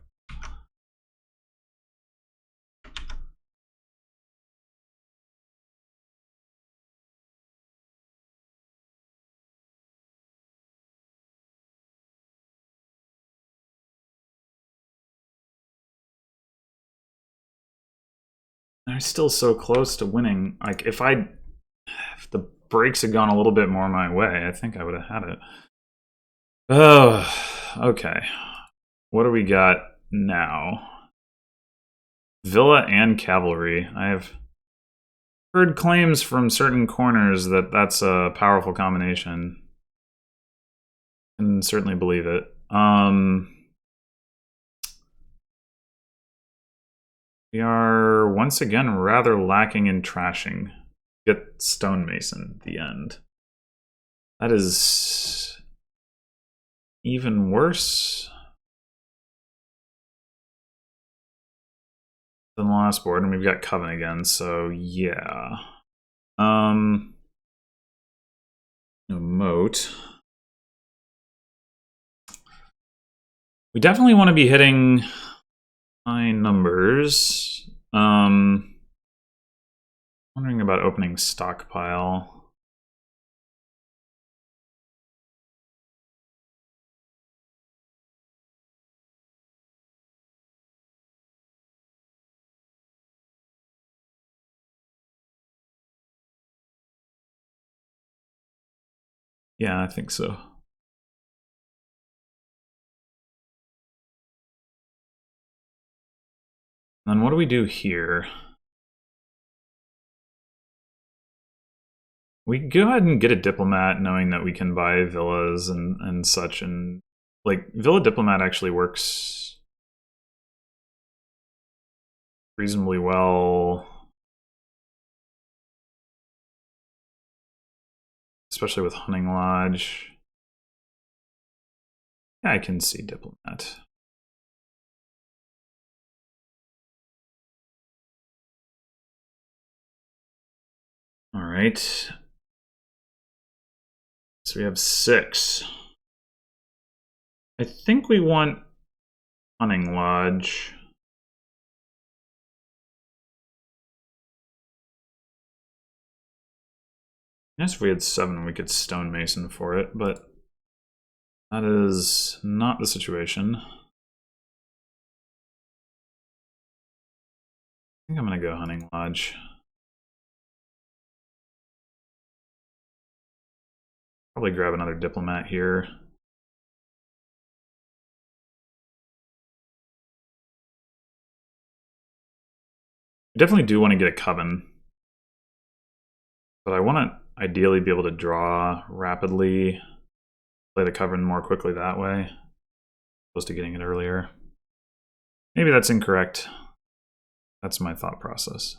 I'm still so close to winning. Like, if the breaks had gone a little bit more my way, I think I would have had it. Oh, okay. What do we got now? Villa and Cavalry. I have heard claims from certain corners that that's a powerful combination. Can certainly believe it. We are once again rather lacking in trashing. Get Stonemason at the end. That is even worse than the last board, and we've got Coven again, so yeah. Moat. We definitely want to be hitting high numbers. Wondering about opening stockpile. Yeah, I think so. Then what do we do here? We go ahead and get a diplomat, knowing that we can buy villas and such, and like Villa Diplomat actually works reasonably well, especially with Hunting Lodge. Yeah, I can see Diplomat. All right. So we have 6. I think we want Hunting Lodge. I guess if we had 7, we could Stonemason for it, but that is not the situation. I think I'm going to go Hunting Lodge. Probably grab another diplomat here. I definitely do want to get a coven. But I want to ideally be able to draw rapidly, play the coven more quickly that way, opposed to getting it earlier. Maybe that's incorrect. That's my thought process.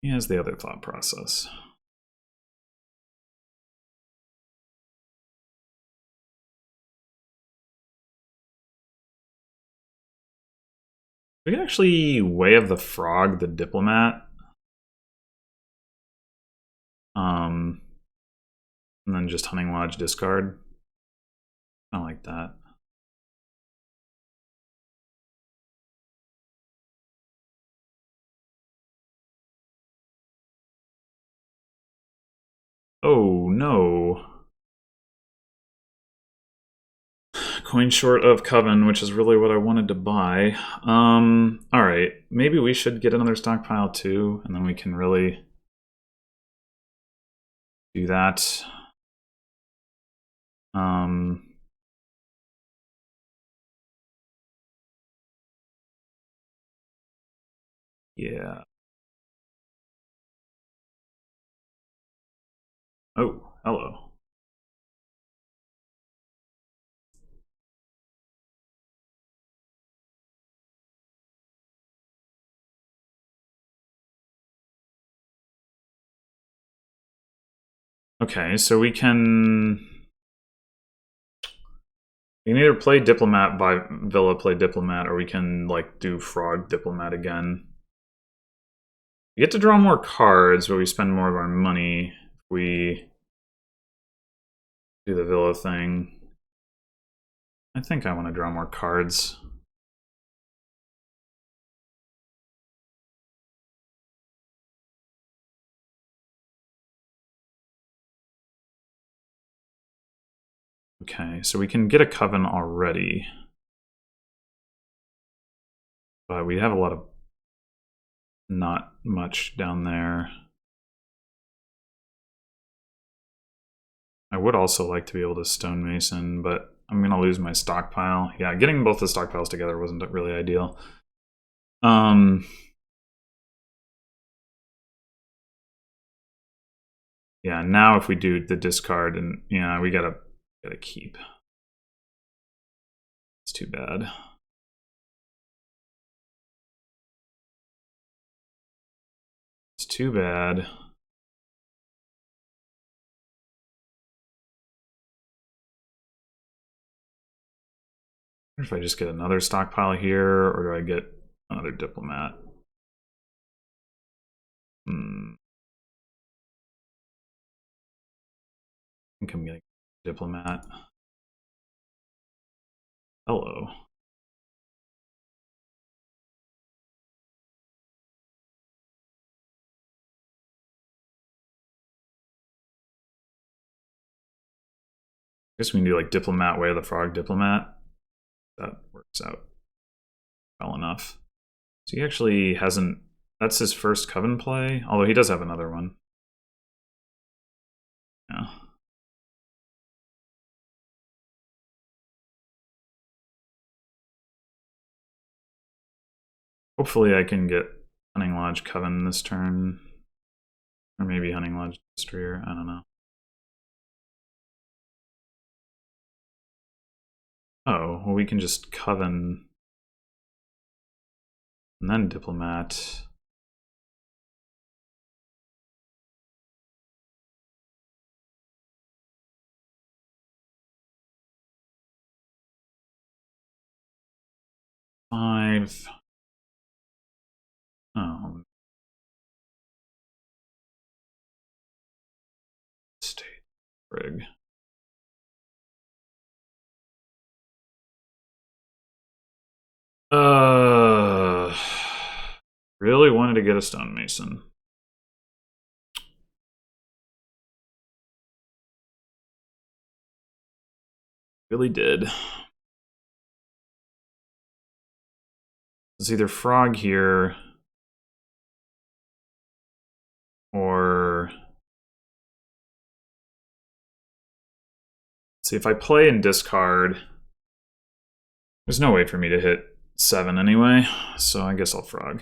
Here's the other thought process. We can actually Way of the Frog, the Diplomat. And then just Hunting Lodge discard. I like that. Oh no. Coin short of Coven, which is really what I wanted to buy. Alright. Maybe we should get another stockpile too, and then we can really do that. Yeah. Oh, hello. Okay, so we can either play Diplomat by Villa, play Diplomat, or we can like do Frog Diplomat again. We get to draw more cards, but we spend more of our money if we do the Villa thing. I think I want to draw more cards. Okay, so we can get a Coven already. But we have a lot of not much down there. I would also like to be able to Stonemason, but I'm going to lose my stockpile. Yeah, getting both the stockpiles together wasn't really ideal. Yeah, now if we do the discard, and yeah, we gotta keep. It's too bad. It's too bad. What if I just get another stockpile here, or do I get another Diplomat? I think I'm getting Diplomat. Hello. I guess we can do like Diplomat, Way of the Frog, Diplomat. That works out well enough. So he actually hasn't. That's his first Coven play, although he does have another one. Yeah. Hopefully I can get Hunting Lodge Coven this turn. Or maybe Hunting Lodge Destroyer, I don't know. Oh, well we can just Coven and then Diplomat. Five. Oh. State. Frig. Really wanted to get a Stonemason. Really did. It's either Frog here See, if I play and discard, there's no way for me to hit 7 anyway, so I guess I'll frog.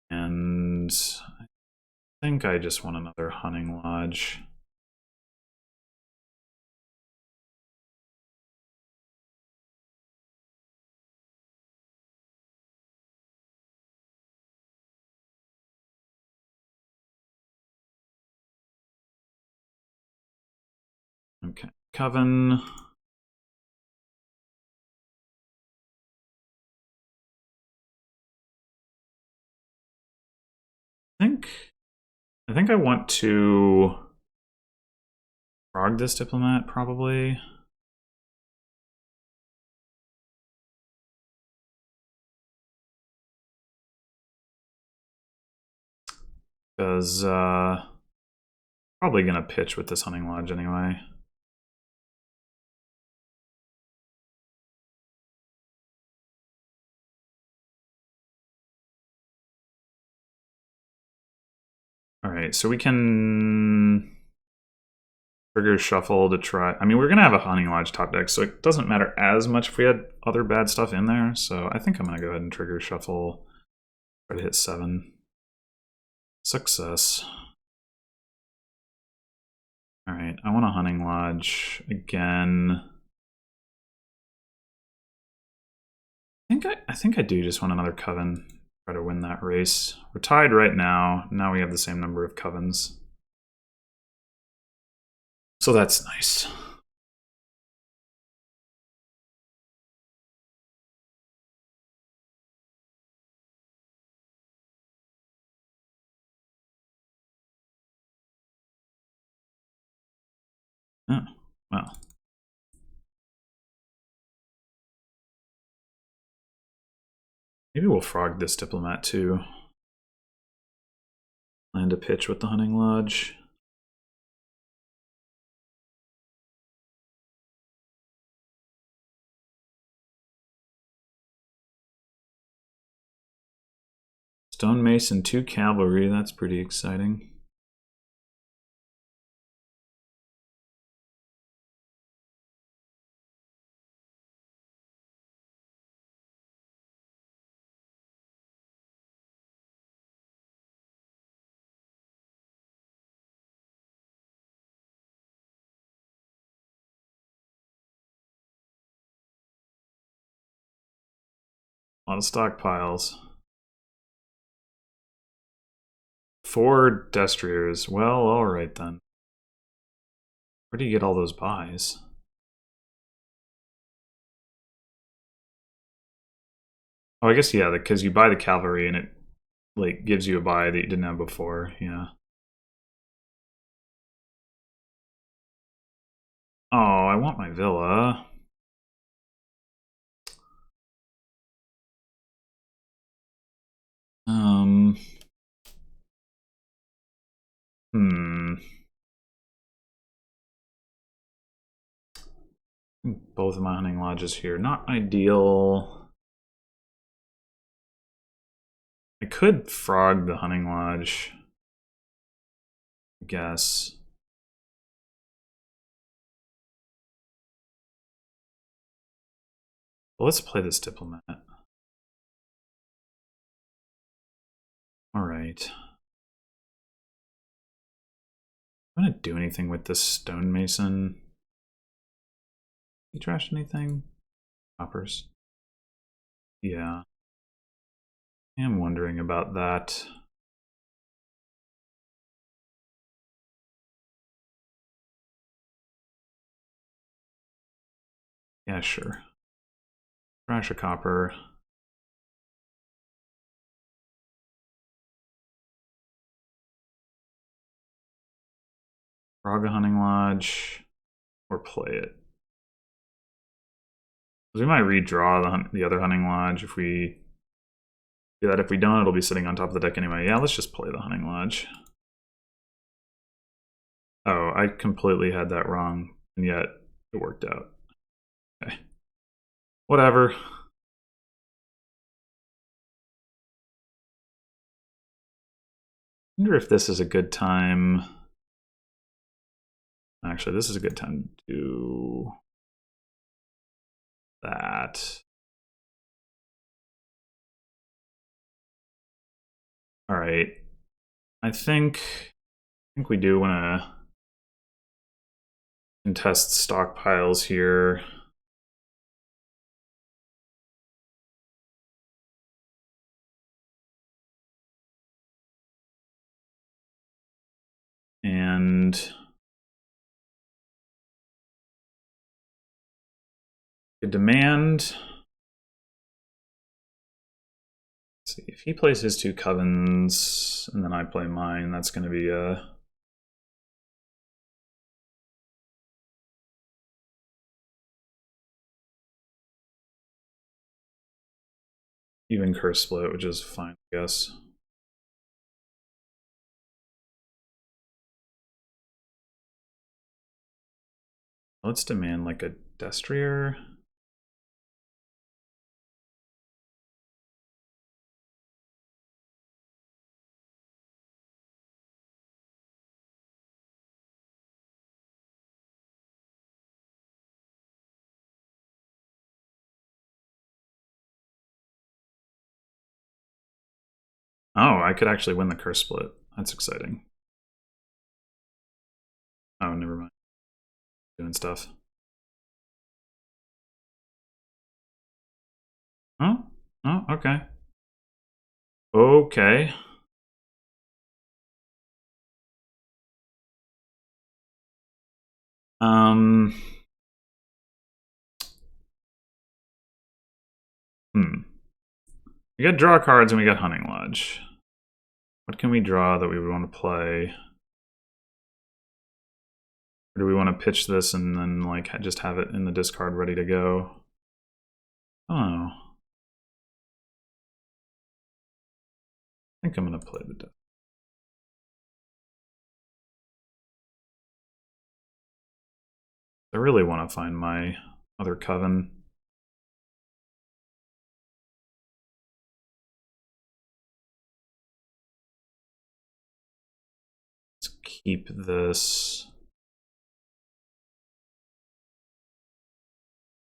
And I think I just want another Hunting Lodge. Okay, Coven. I think I want to frog this diplomat, probably. Because probably gonna pitch with this Hunting Lodge anyway. All right, so we can trigger shuffle to try. I mean, we're gonna have a Hunting Lodge top deck, so it doesn't matter as much if we had other bad stuff in there. So I think I'm gonna go ahead and trigger shuffle. Try to hit 7. Success. All right, I want a Hunting Lodge again. I think I do just want another Coven. Try to win that race. We're tied right now. Now we have the same number of Covens. So that's nice. Oh, well. Maybe we'll frog this diplomat too. Land a pitch with the Hunting Lodge. Stonemason, 2 cavalry, that's pretty exciting. A lot of stockpiles. 4 destriers. Well, alright then. Where do you get all those buys? Oh, I guess, yeah, because you buy the cavalry and it like gives you a buy that you didn't have before, yeah. Oh, I want my villa. Both of my Hunting Lodges here. Not ideal. I could frog the Hunting Lodge, I guess. Well, let's play this diplomat. All right. I'm gonna do anything with this stonemason. You trashed anything? Coppers. Yeah. I am wondering about that. Yeah, sure. Trash a copper. Frog a Hunting Lodge. Or play it. We might redraw the other Hunting Lodge if we do that. If we don't, it'll be sitting on top of the deck anyway. Yeah, let's just play the Hunting Lodge. Oh, I completely had that wrong, and yet it worked out. Okay. Whatever. I wonder if this is a good time Actually, this is a good time to do that. All right. I think we do want to contest stockpiles here. And the demand. Let's see, if he plays his 2 covens and then I play mine, that's going to be a even curse split, which is fine, I guess. Let's demand like a destrier. Oh, I could actually win the curse split. That's exciting. Oh, never mind. Doing stuff. Oh, oh, okay. Okay. We got draw cards and we got Hunting Lodge. What can we draw that we would want to play? Or do we want to pitch this and then like just have it in the discard ready to go? Oh. I think I'm going to play the deck. I really want to find my other coven. Let's keep this.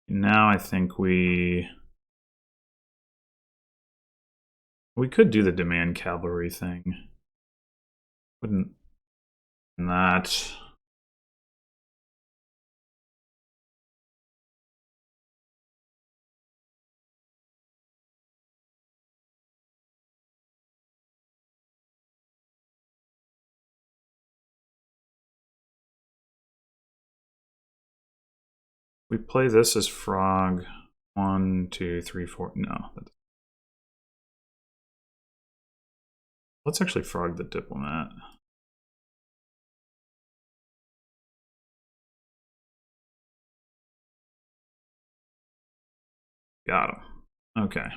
Now I think we could do the demand cavalry thing. Wouldn't that? We play this as frog. 1, 2, 3, 4. No. Let's actually frog the diplomat. Got him. Okay.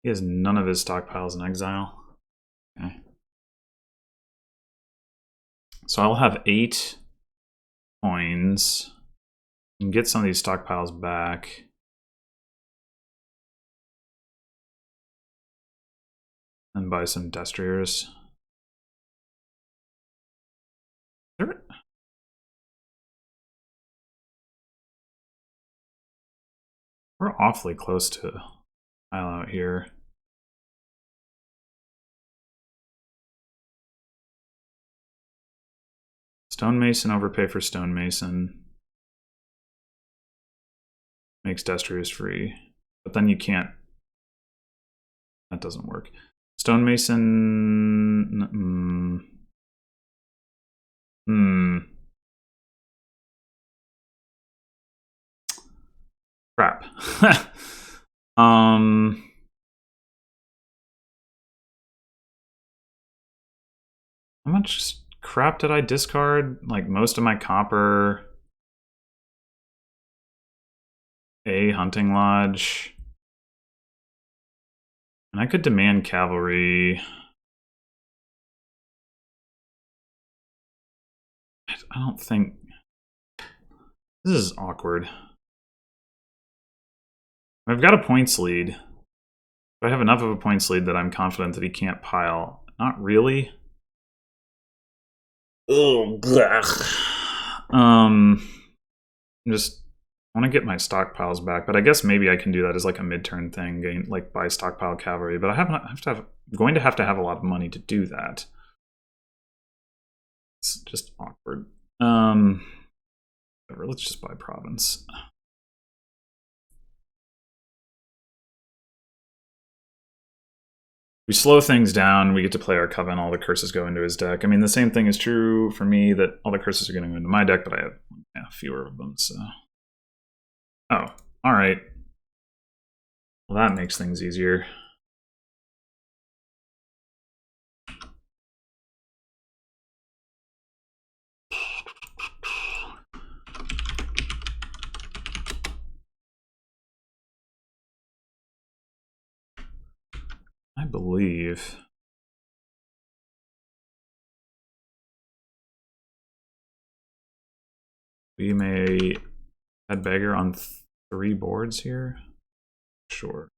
He has none of his stockpiles in exile. Okay. So I'll have 8 coins and get some of these stockpiles back. And buy some destriers. We're awfully close to pile out here. Stonemason, overpay for Stonemason. Makes destriers free. But then you can't. That doesn't work. Stonemason. Crap. How much crap did I discard? Like most of my copper. A hunting lodge. And I could demand cavalry. I don't think. This is awkward. I've got a points lead. I have enough of a points lead that I'm confident that he can't pile. Not really. Oh, just want to get my stockpiles back, but I guess maybe I can do that as like a mid-turn thing, gain like buy stockpile cavalry. But I'm going to have a lot of money to do that. It's just awkward. Whatever, let's just buy province. We slow things down, we get to play our Coven, all the curses go into his deck. I mean, the same thing is true for me, that all the curses are going to go into my deck, but I have fewer of them, so... Oh, alright. Well, that makes things easier. I believe... we may add beggar on 3 boards here? Sure.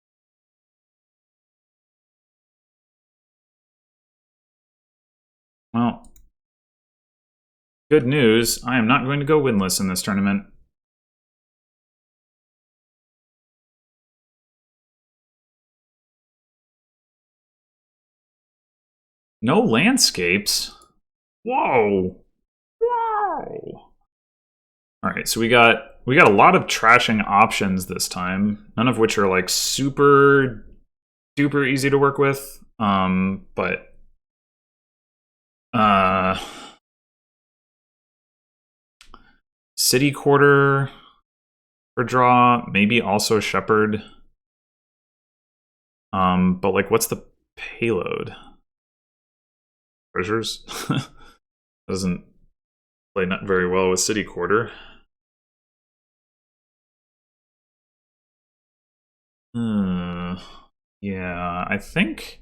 Well, good news, I am not going to go winless in this tournament. No landscapes? Whoa! Whoa! Alright, so we got a lot of trashing options this time, none of which are like super duper easy to work with. But City Quarter for draw, maybe also Shepherd. But like, what's the payload? Treasures? Doesn't play not very well with City Quarter. Yeah, I think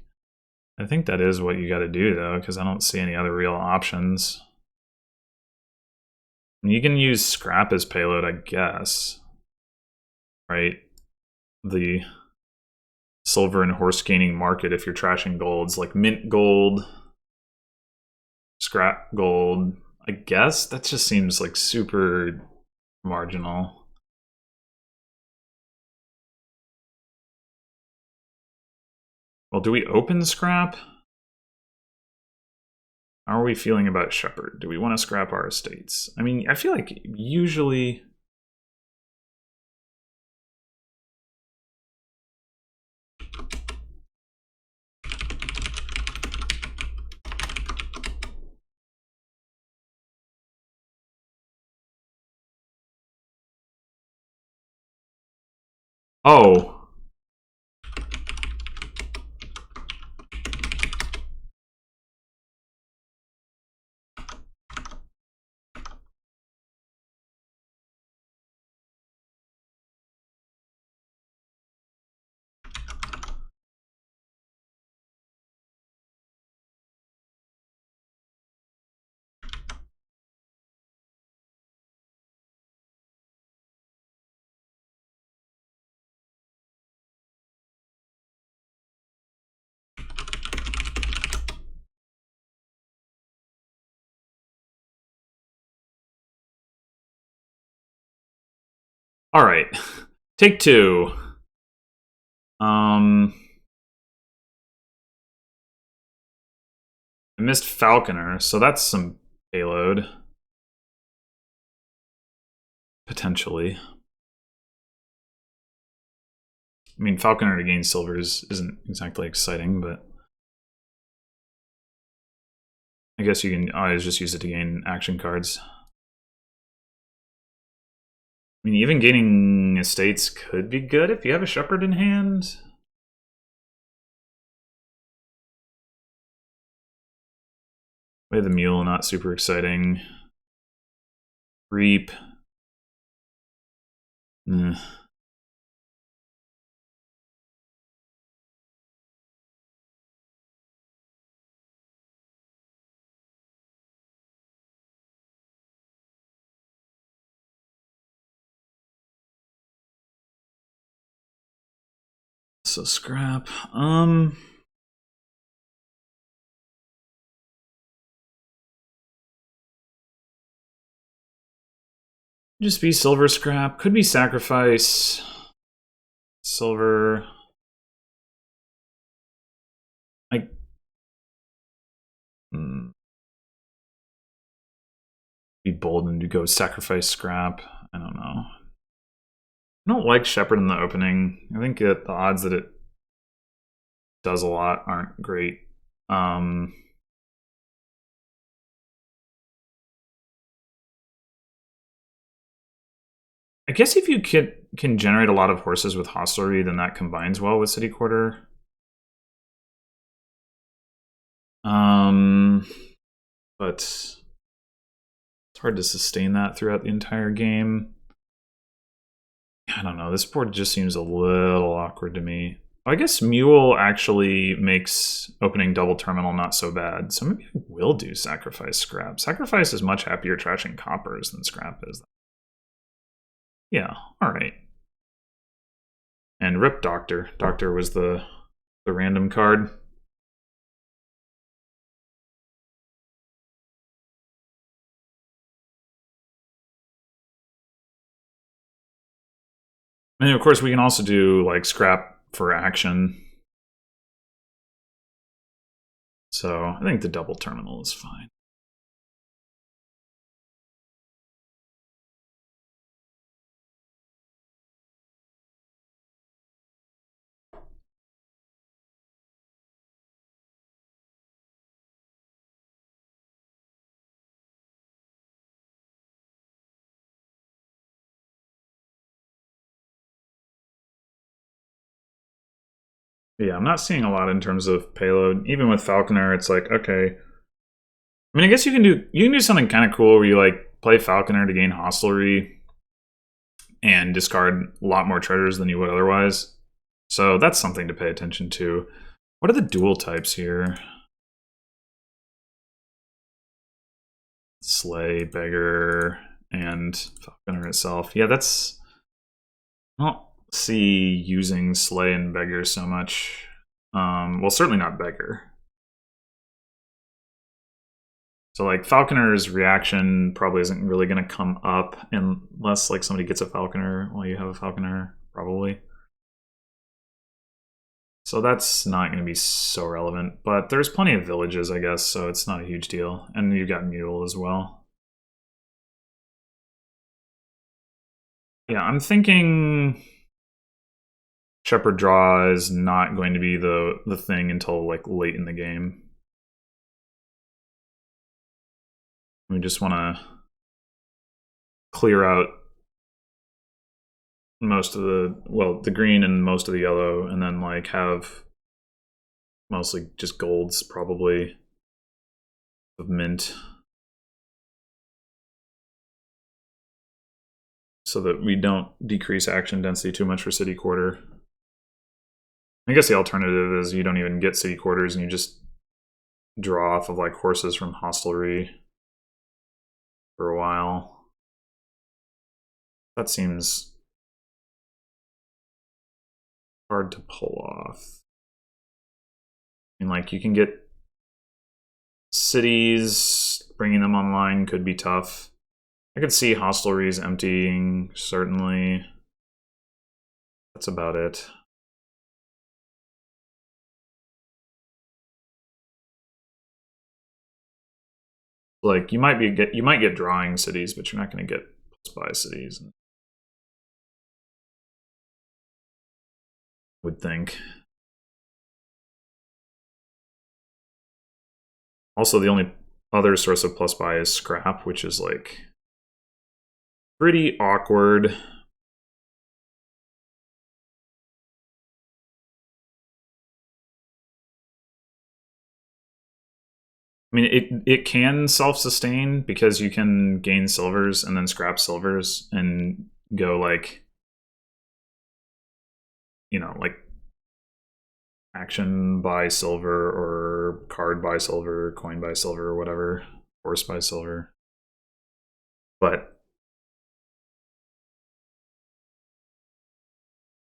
that is what you got to do though, because I don't see any other real options. You can use scrap as payload, I guess. Right? The silver and horse gaining market if you're trashing golds, like mint gold, scrap gold. I guess that just seems like super marginal. Well, do we open scrap? How are we feeling about Shepherd? Do we want to scrap our estates? I mean, I feel like usually... Oh. All right. Take 2. I missed Falconer, so that's some payload. Potentially. I mean, Falconer to gain silvers isn't exactly exciting, but... I guess you can always just use it to gain action cards. I mean, even gaining estates could be good if you have a Shepherd in hand. Way the Mule, not super exciting. Reap. So scrap. Just be silver scrap. Could be sacrifice. Silver. I. Be bold and go sacrifice scrap. I don't know. I don't like Shepherd in the opening. I think the odds that it does a lot aren't great. I guess if you can generate a lot of horses with hostelry, then that combines well with City Quarter. But it's hard to sustain that throughout the entire game. I don't know. This board just seems a little awkward to me. I guess Mule actually makes opening double terminal not so bad. So maybe I will do sacrifice scrap. Sacrifice is much happier trashing coppers than scrap is. Yeah, all right. And Rip Doctor. Doctor was the random card. And of course, we can also do like scrap for action. So I think the double terminal is fine. Yeah, I'm not seeing a lot in terms of payload. Even with Falconer, it's like, okay. I mean, I guess you can do something kind of cool where you like play Falconer to gain hostelry and discard a lot more treasures than you would otherwise. So that's something to pay attention to. What are the dual types here? Slay, Beggar, and Falconer itself. Yeah, that's... I don't see using Slay and Beggar so much. Well, certainly not Beggar. So like Falconer's reaction probably isn't really going to come up unless like somebody gets a Falconer while you have a Falconer, probably. So that's not going to be so relevant, but there's plenty of villages, I guess, so it's not a huge deal. And you've got Mule as well. Yeah, I'm thinking Shepherd Draw is not going to be the thing until like late in the game. We just want to clear out most of the green and most of the yellow, and then like have mostly just golds probably of mint, so that we don't decrease action density too much for City Quarter. I guess the alternative is you don't even get City Quarters and you just draw off of like horses from hostelry for a while. That seems hard to pull off. I mean, like, you can get cities, bringing them online could be tough. I could see hostelries emptying, certainly. That's about it. Like, you might get drawing cities, but you're not going to get plus buy cities. Would think. Also, the only other source of plus buy is scrap, which is like pretty awkward. I mean, it can self-sustain because you can gain silvers and then scrap silvers and go like, you know, like action buy silver or card buy silver, coin buy silver, or whatever, horse buy silver. But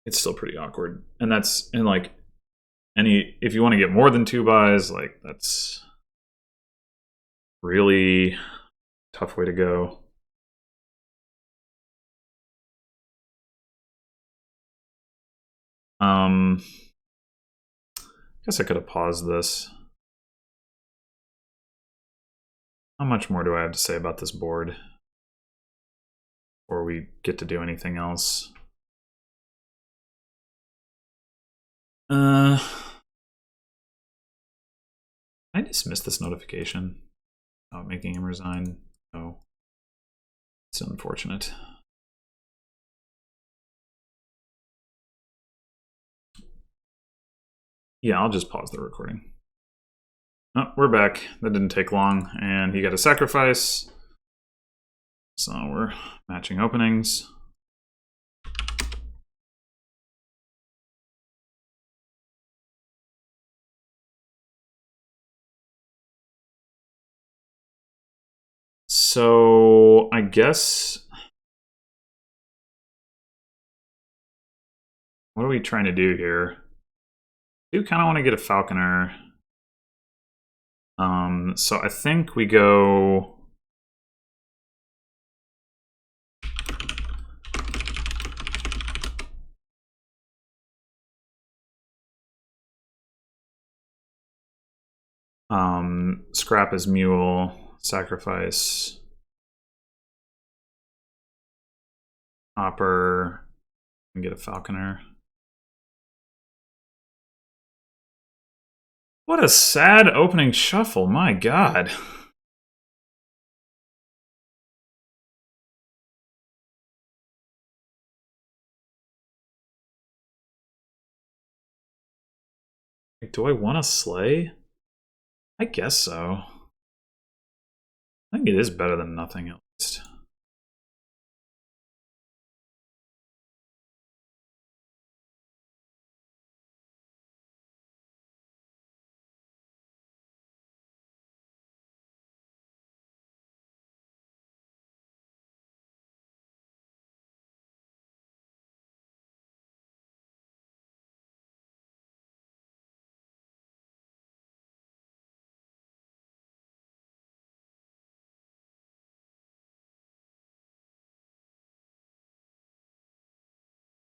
it's still pretty awkward. And that's in like if you want to get more than 2 buys, like that's really tough way to go. Guess I could have paused this. How much more do I have to say about this board before we get to do anything else? I dismissed this notification about making him resign. Oh, it's unfortunate. Yeah, I'll just pause the recording. Oh, we're back. That didn't take long, and he got a sacrifice. So we're matching openings. So I guess, what are we trying to do here? I do kind of want to get a falconer. So I think we go scrap his mule, sacrifice hopper, and get a falconer. What a sad opening shuffle, my god. Like, do I want to slay? I guess so. I think it is better than nothing, at least.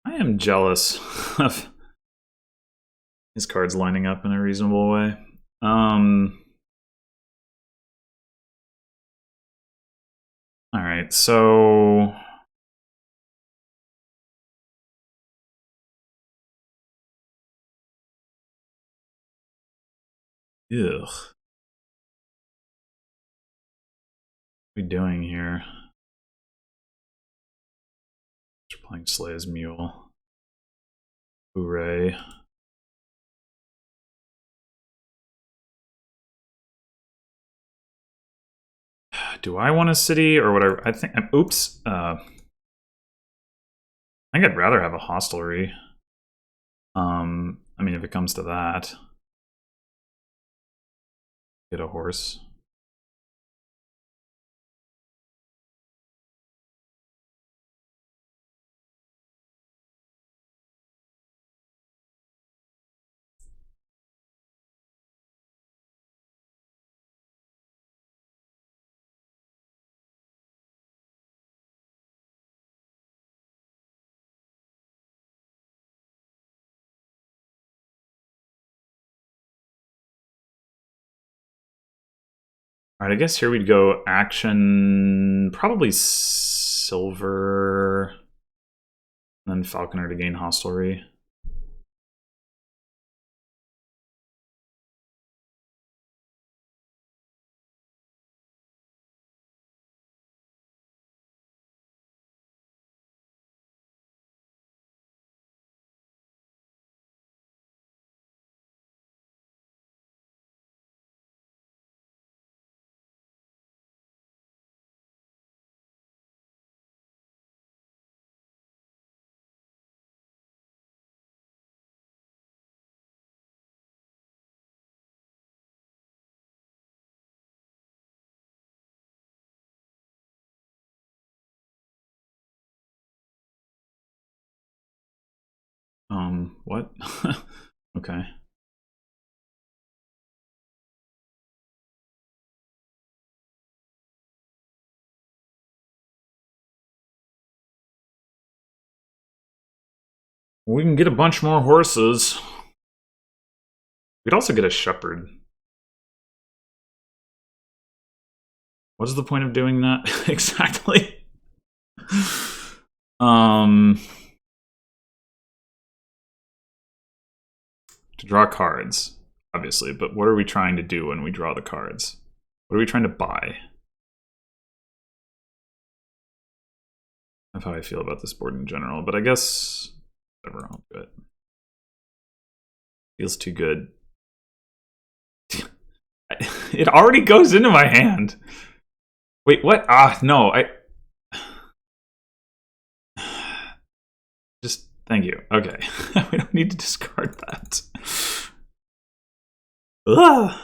I am jealous of his cards lining up in a reasonable way. Alright, so ugh. What are we doing here? We're playing Slay's Mule. Hooray. Do I want a city or whatever? I think. Oops. I think I'd rather have a hostelry. I mean, if it comes to that, get a horse. All right, I guess here we'd go action, probably silver, and then falconer to gain hostelry. What? Okay. We can get a bunch more horses. We could also get a shepherd. What is the point of doing that exactly? To draw cards, obviously, but what are we trying to do when we draw the cards? What are we trying to buy? That's how I feel about this board in general, but I guess whatever, I'll do it. Feels too good. It already goes into my hand. Wait, what? Ah, no, just thank you. Okay. We don't need to discard that. Ugh.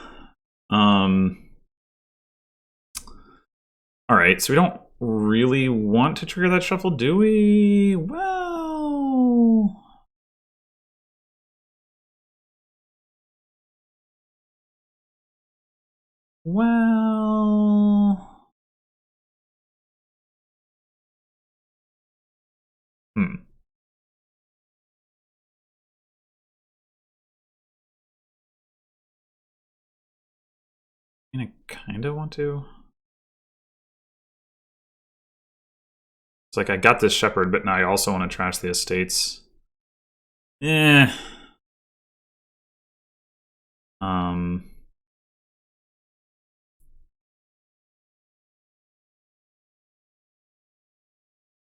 Alright, so we don't really want to trigger that shuffle, do we? Well... I kind of want to. It's like I got this shepherd, but now I also want to trash the estates. Eh.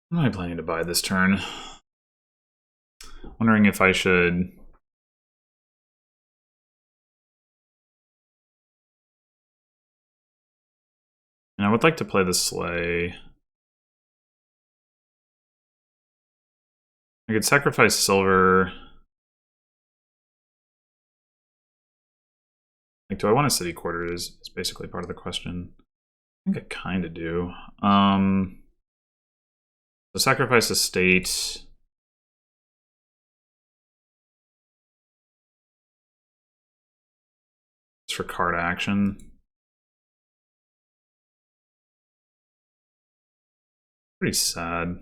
What am I planning to buy this turn? Wondering if I should... And I would like to play the sleigh. I could sacrifice silver. Like, do I want a city quarters? It's basically part of the question. I think I kind of do. So sacrifice a state. It's for card action. Pretty sad.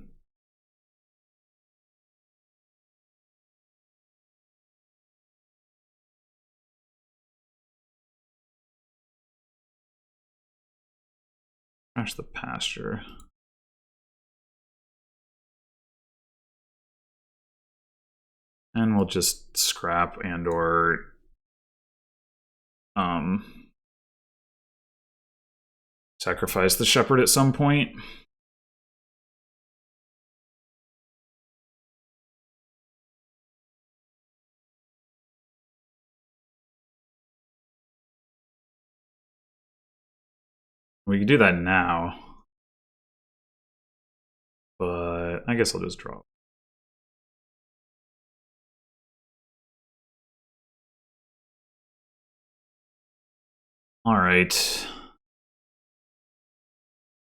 Crash the pasture. And we'll just scrap and or sacrifice the shepherd at some point. We could do that now. But I guess I'll just draw. All right.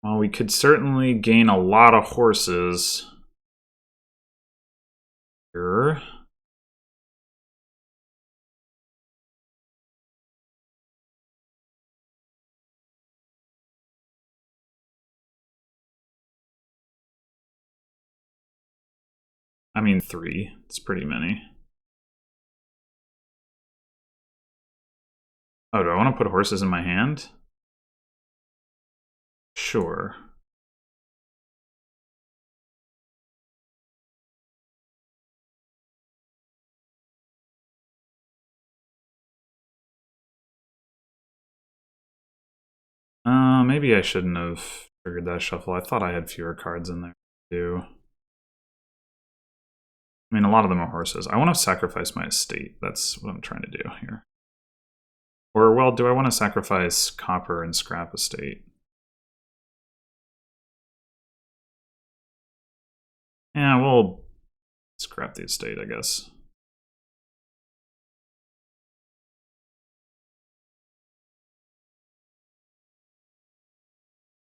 Well, we could certainly gain a lot of horses here. I mean, 3. It's pretty many. Oh, do I want to put horses in my hand? Sure. Maybe I shouldn't have triggered that shuffle. I thought I had fewer cards in there, too. I mean, a lot of them are horses. I want to sacrifice my estate. That's what I'm trying to do here. Or, well, do I want to sacrifice copper and scrap estate? Yeah, we'll scrap the estate, I guess.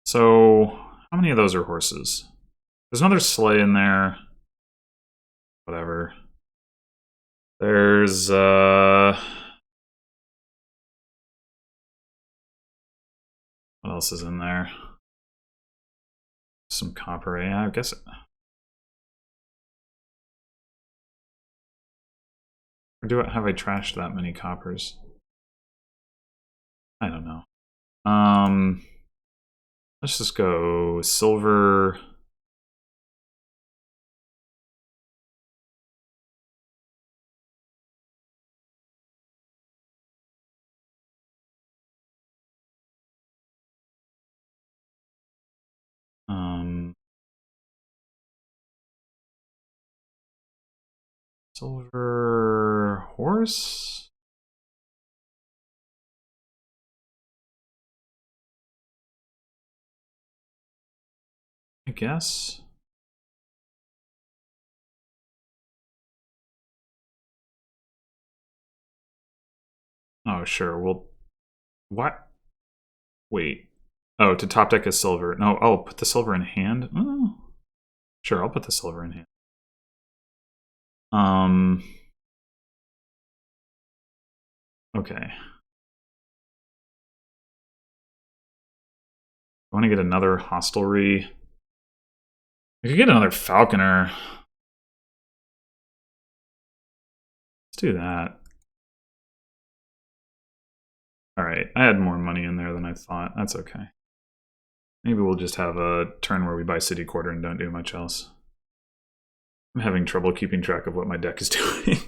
So, how many of those are horses? There's another sleigh in there. Whatever. There's what else is in there? Some copper, yeah, I guess. Or have I trashed that many coppers? I don't know. Let's just go silver. Silver horse? I guess. Oh, sure. Well, what? Wait. Oh, to top deck a silver. No, oh, put the silver in hand? Oh. Sure, I'll put the silver in hand. Okay. I want to get another hostelry. I could get another falconer. Let's do that. Alright, I had more money in there than I thought. That's okay. Maybe we'll just have a turn where we buy city quarter and don't do much else. I'm having trouble keeping track of what my deck is doing.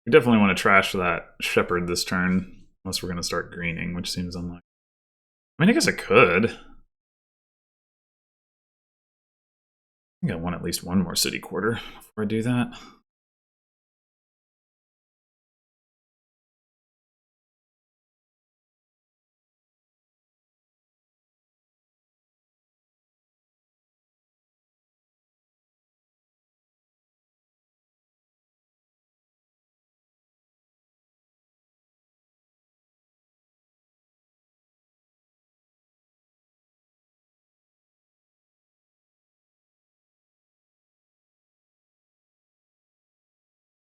We definitely want to trash that shepherd this turn, unless we're going to start greening, which seems unlikely. I mean, I guess I could. I think I want at least one more city quarter before I do that.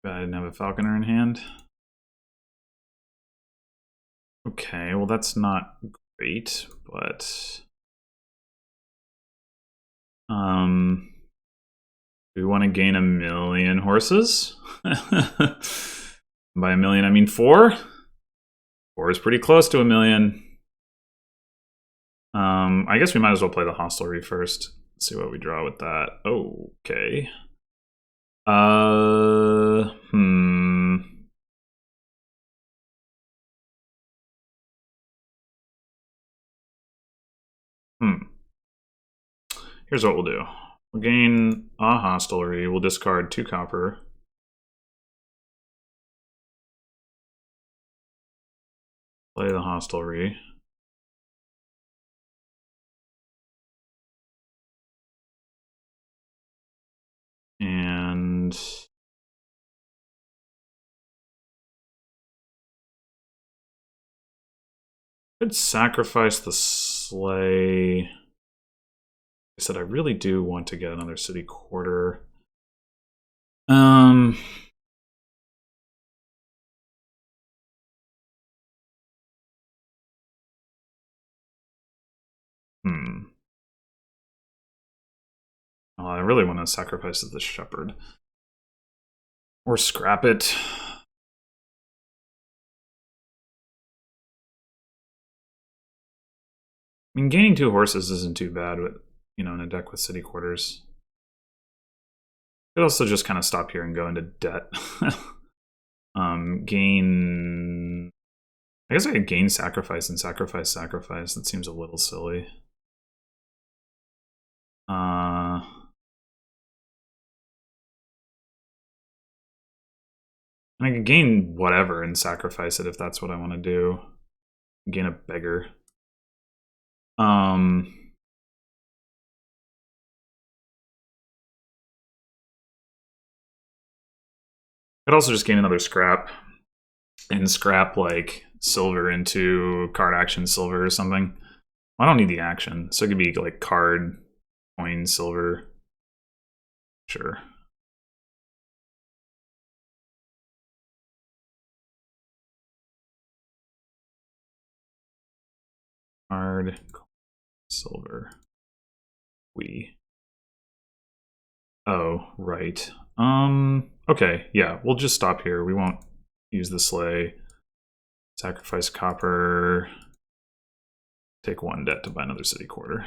But I didn't have a falconer in hand. Okay, well that's not great, but do we want to gain 1,000,000 horses? By 1,000,000 I mean 4. 4 is pretty close to 1,000,000. I guess we might as well play the hostelry first. See what we draw with that. Okay. Here's what we'll do. We'll gain a hostelry. We'll discard 2 copper. Play the hostelry. And could sacrifice the sleigh. I said I really do want to get another city quarter. Oh, I really want to sacrifice the shepherd. Or scrap it. I mean, gaining 2 horses isn't too bad with, you know, in a deck with city quarters. Could also just kind of stop here and go into debt. Gain... I guess I could gain sacrifice and sacrifice sacrifice. That seems a little silly. And I could gain whatever and sacrifice it if that's what I want to do. Gain a beggar. I'd also just gain another scrap and scrap like silver into card action silver or something. I don't need the action, so it could be like card, coin, silver. Sure. Card, silver. Oh, right. Okay, yeah, we'll just stop here. We won't use the sleigh. Sacrifice copper. Take 1 debt to buy another city quarter.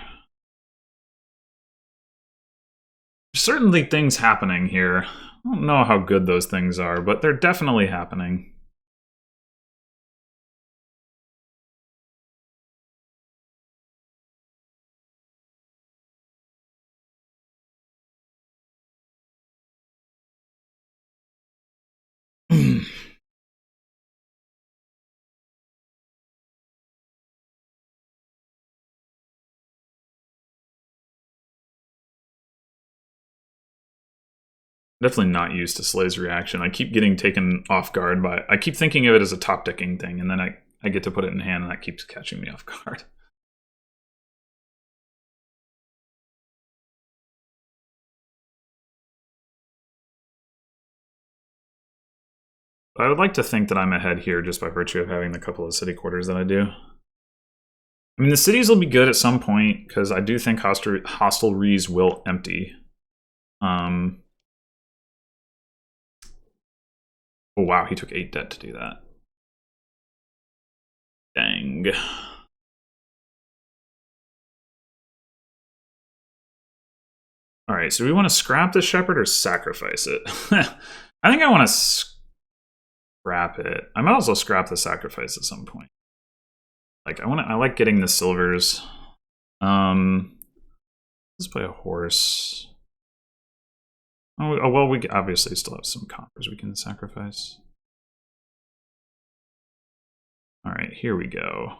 There's certainly things happening here. I don't know how good those things are, but they're definitely happening. Definitely not used to Slay's reaction. I keep getting taken off guard by... I keep thinking of it as a top decking thing, and then I get to put it in hand, and that keeps catching me off guard. But I would like to think that I'm ahead here just by virtue of having the couple of city quarters that I do. I mean, the cities will be good at some point, because I do think hostelries will empty. Oh wow, he took 8 debt to do that. Dang. Alright, so we want to scrap the shepherd or sacrifice it? I think I want to scrap it. I might also scrap the sacrifice at some point. Like, I like getting the silvers. Let's play a horse. Oh, well, we obviously still have some coppers we can sacrifice. Alright, here we go.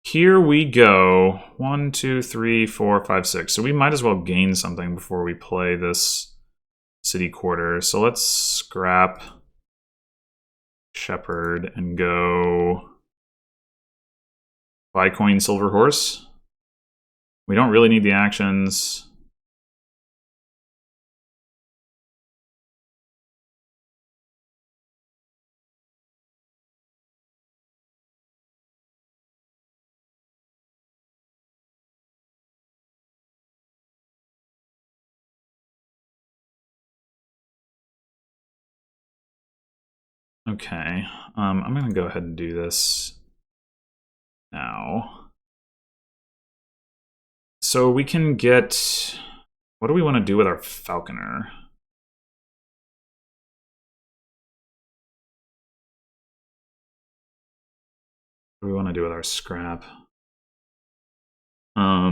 Here we go. 1, 2, 3, 4, 5, 6. So we might as well gain something before we play this city quarter. So let's scrap shepherd and go buy coin silver horse. We don't really need the actions. Okay, I'm gonna go ahead and do this now. So we can get... What do we want to do with our falconer? What do we want to do with our scrap? I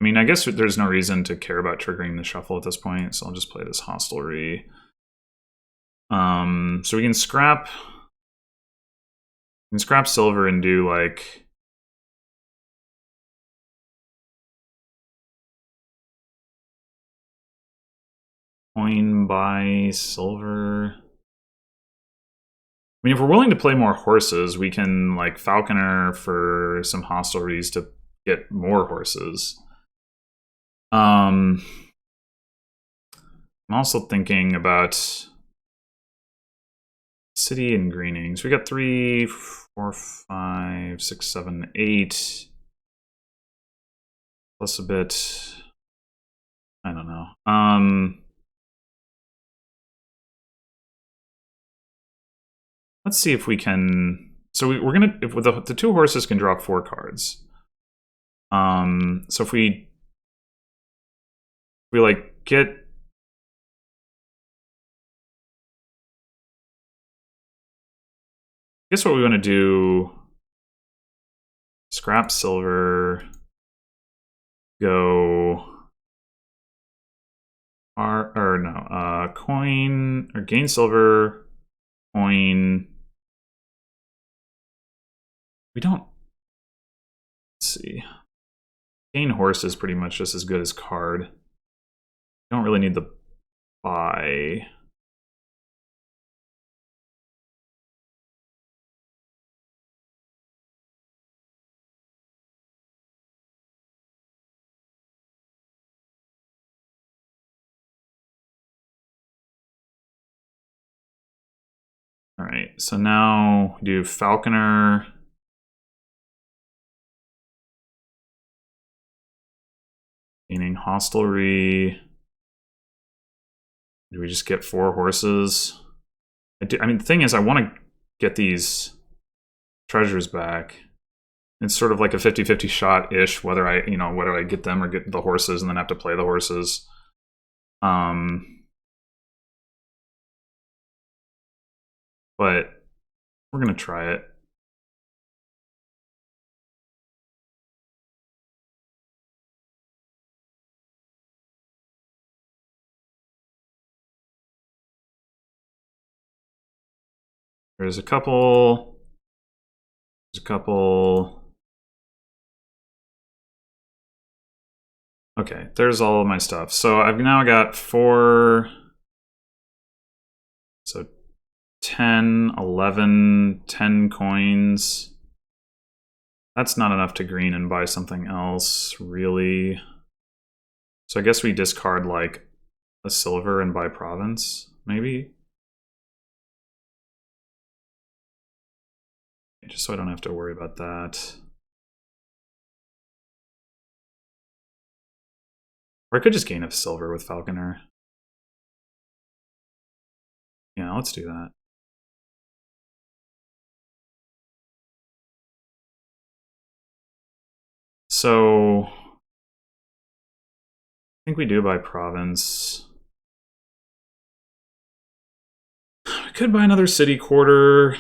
mean, I guess there's no reason to care about triggering the shuffle at this point, so I'll just play this hostelry. So we can scrap silver and do like coin buy silver. I mean, if we're willing to play more horses, we can like falconer for some hostelries to get more horses. I'm also thinking about city and greening. So we got 3, 4, 5, 6, 7, 8. Plus a bit. I don't know. Let's see if we can. So we're gonna. If the 2 horses can draw 4 cards. So if we like get. I guess what we want to do, scrap silver, go, coin, or gain silver, coin. We don't... Let's see. Gain horse is pretty much just as good as card. We don't really need the buy. All right, so now we do Falconer. Gaining hostelry. Do we just get 4 horses? I mean, the thing is, I want to get these treasures back. It's sort of like a 50-50 shot-ish, whether I get them or get the horses and then have to play the horses. But we're gonna try it. There's a couple. Okay, there's all of my stuff. So I've now got 4. So 10, 11, 10 coins. That's not enough to green and buy something else, really. So I guess we discard like a silver and buy province, maybe? Just so I don't have to worry about that. Or I could just gain a silver with Falconer. Yeah, let's do that. So I think we do buy province. We could buy another city quarter.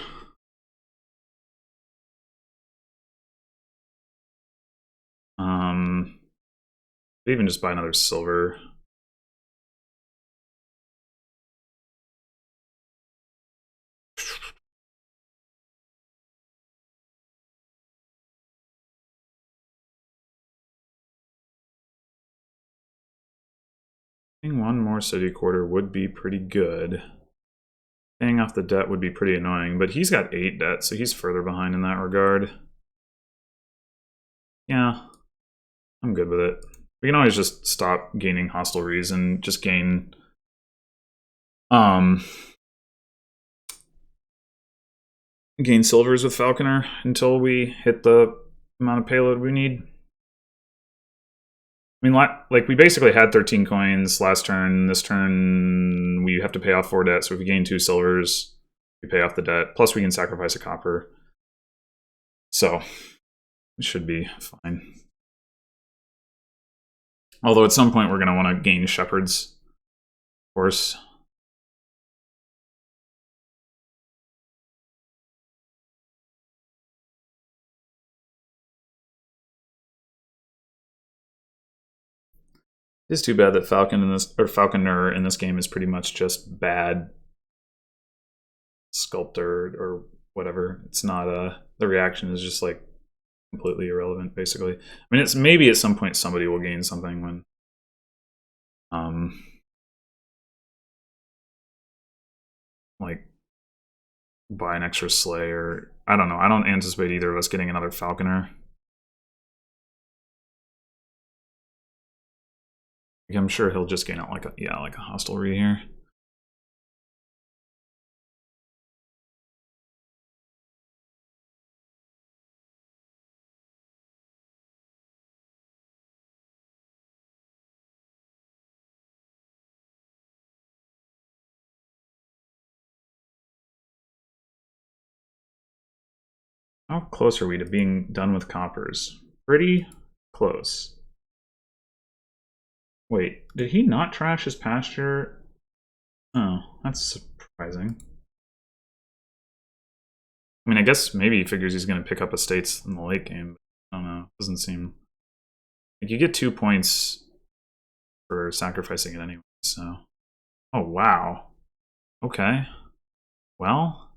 Even just buy another silver. I think one more city quarter would be pretty good. Paying off the debt would be pretty annoying, but he's got 8 debt, so he's further behind in that regard. Yeah, I'm good with it. We can always just stop gaining hostelries and just gain gain silvers with Falconer until we hit the amount of payload we need. I mean, like, we basically had 13 coins last turn. This turn, we have to pay off 4 debt, so if we gain 2 silvers, we pay off the debt. Plus, we can sacrifice a copper. So, it should be fine. Although, at some point, we're going to want to gain shepherds, of course. It's too bad that Falconer in this game is pretty much just bad sculptor or whatever. It's not the reaction is just like completely irrelevant, basically. I mean, it's maybe at some point somebody will gain something when like buy an extra sleigh, or I don't know. I don't anticipate either of us getting another Falconer. I'm sure he'll just gain out like a hostelry here. How close are we to being done with coppers? Pretty close. Wait, did he not trash his pasture? Oh, that's surprising. I mean, I guess maybe he figures he's going to pick up estates in the late game. But I don't know. Doesn't seem... Like, you get 2 points for sacrificing it anyway, so... Oh, wow. Okay. Well...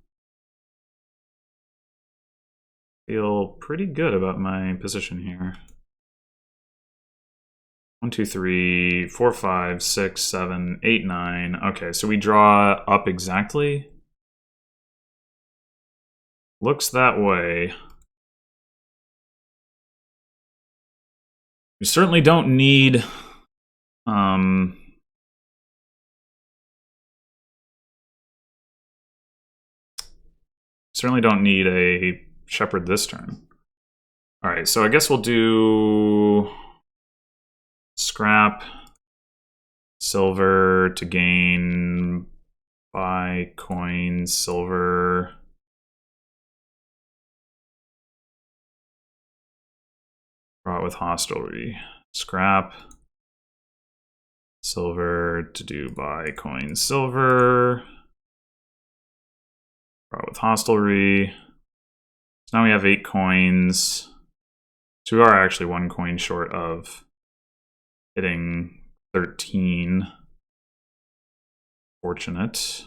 Feel pretty good about my position here. 1, 2, 3, 4, 5, 6, 7, 8, 9. Okay, so we draw up exactly. Looks that way. We certainly don't need a shepherd this turn. All right, so I guess we'll do scrap, silver to gain, buy coins, silver. Draw with hostelry. Scrap, silver to do buy coins, silver. Draw with hostelry. So now we have 8 coins. So we are actually 1 coin short of hitting 13. Fortunate.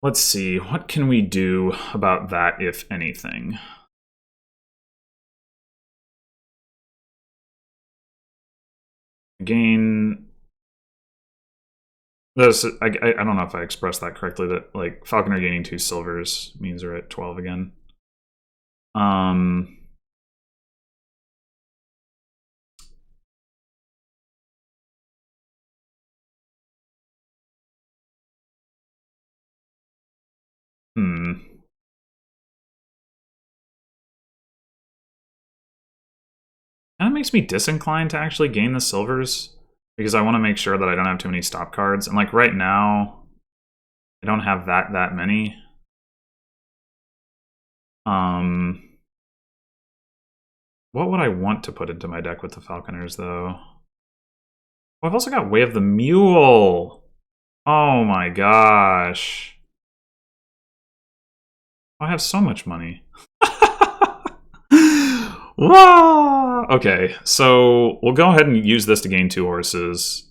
Let's see, what can we do about that, if anything? Gain this. I don't know if I expressed that correctly. That like Falconer gaining 2 silvers means we're at 12 again. Kind of makes me disinclined to actually gain the silvers because I want to make sure that I don't have too many stop cards. And like right now, I don't have that many. What would I want to put into my deck with the Falconers though? Oh, I've also got Way of the Mule. Oh my gosh. I have so much money. Whoa! Okay, so we'll go ahead and use this to gain 2 horses.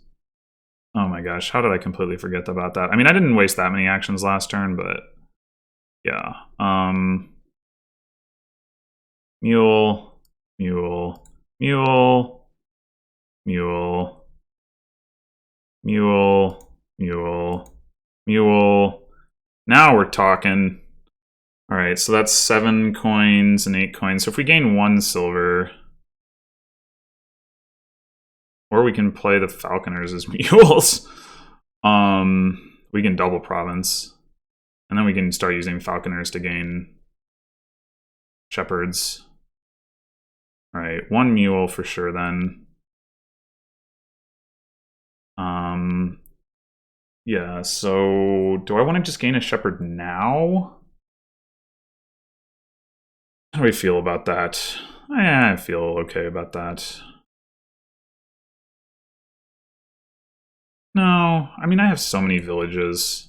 Oh my gosh, how did I completely forget about that? I mean, I didn't waste that many actions last turn, but yeah. Mule, mule, mule, mule, mule, mule, mule. Now we're talking. All right, so that's 7 coins and 8 coins. So if we gain 1 silver, or we can play the Falconers as mules, we can double province, and then we can start using Falconers to gain shepherds. All right, 1 mule for sure then. Yeah, so do I want to just gain a shepherd now? How do we feel about that? I feel okay about that. No, I mean, I have so many villages.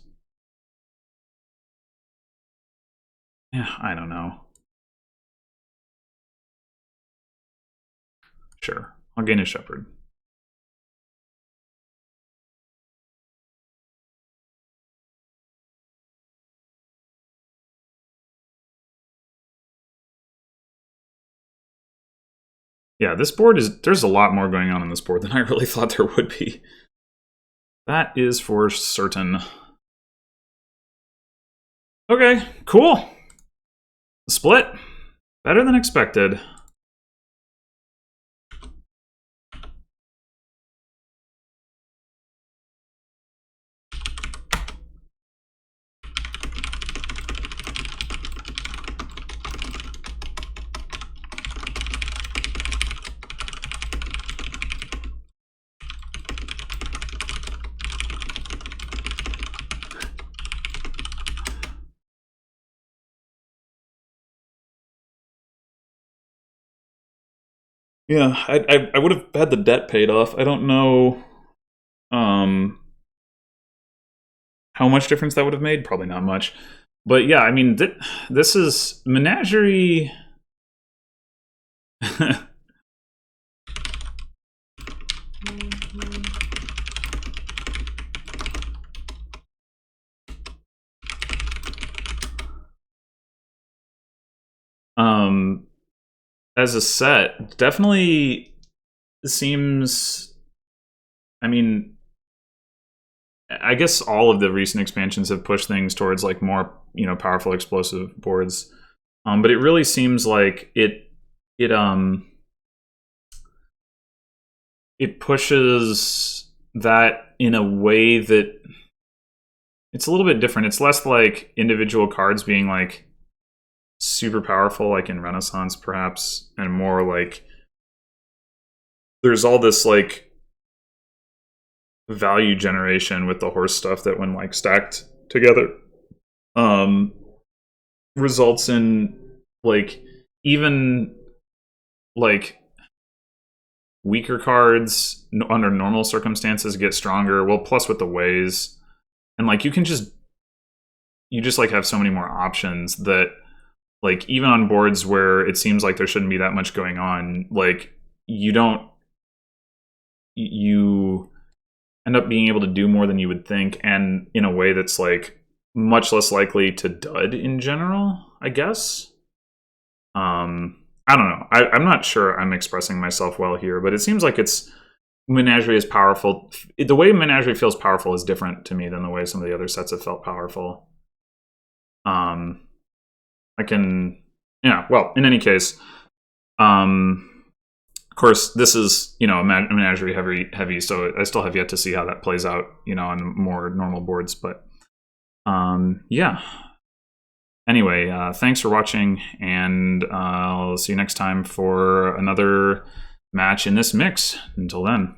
Yeah, I don't know. Sure, I'll gain a shepherd. Yeah, this board there's a lot more going on this board than I really thought there would be. That is for certain. Okay, cool. Split. Better than expected. Yeah, I would have had the debt paid off. I don't know how much difference that would have made. Probably not much. But yeah, I mean, this is Menagerie. as a set, definitely seems, I mean, I guess all of the recent expansions have pushed things towards like more, you know, powerful explosive boards. But it really seems like it pushes that in a way that it's a little bit different. It's less like individual cards being like super powerful, like in Renaissance perhaps, and more like there's all this like value generation with the horse stuff that when like stacked together results in like even like weaker cards under normal circumstances get stronger. Well, plus with the ways, and like you just like have so many more options that like even on boards where it seems like there shouldn't be that much going on, like you end up being able to do more than you would think, and in a way that's like much less likely to dud in general, I guess. I don't know. I'm not sure I'm expressing myself well here, but it seems like Menagerie is powerful. The way Menagerie feels powerful is different to me than the way some of the other sets have felt powerful. Well, in any case, of course, this is, you know, a Menagerie heavy, so I still have yet to see how that plays out, you know, on more normal boards, but yeah. Anyway, thanks for watching, and I'll see you next time for another match in this mix. Until then.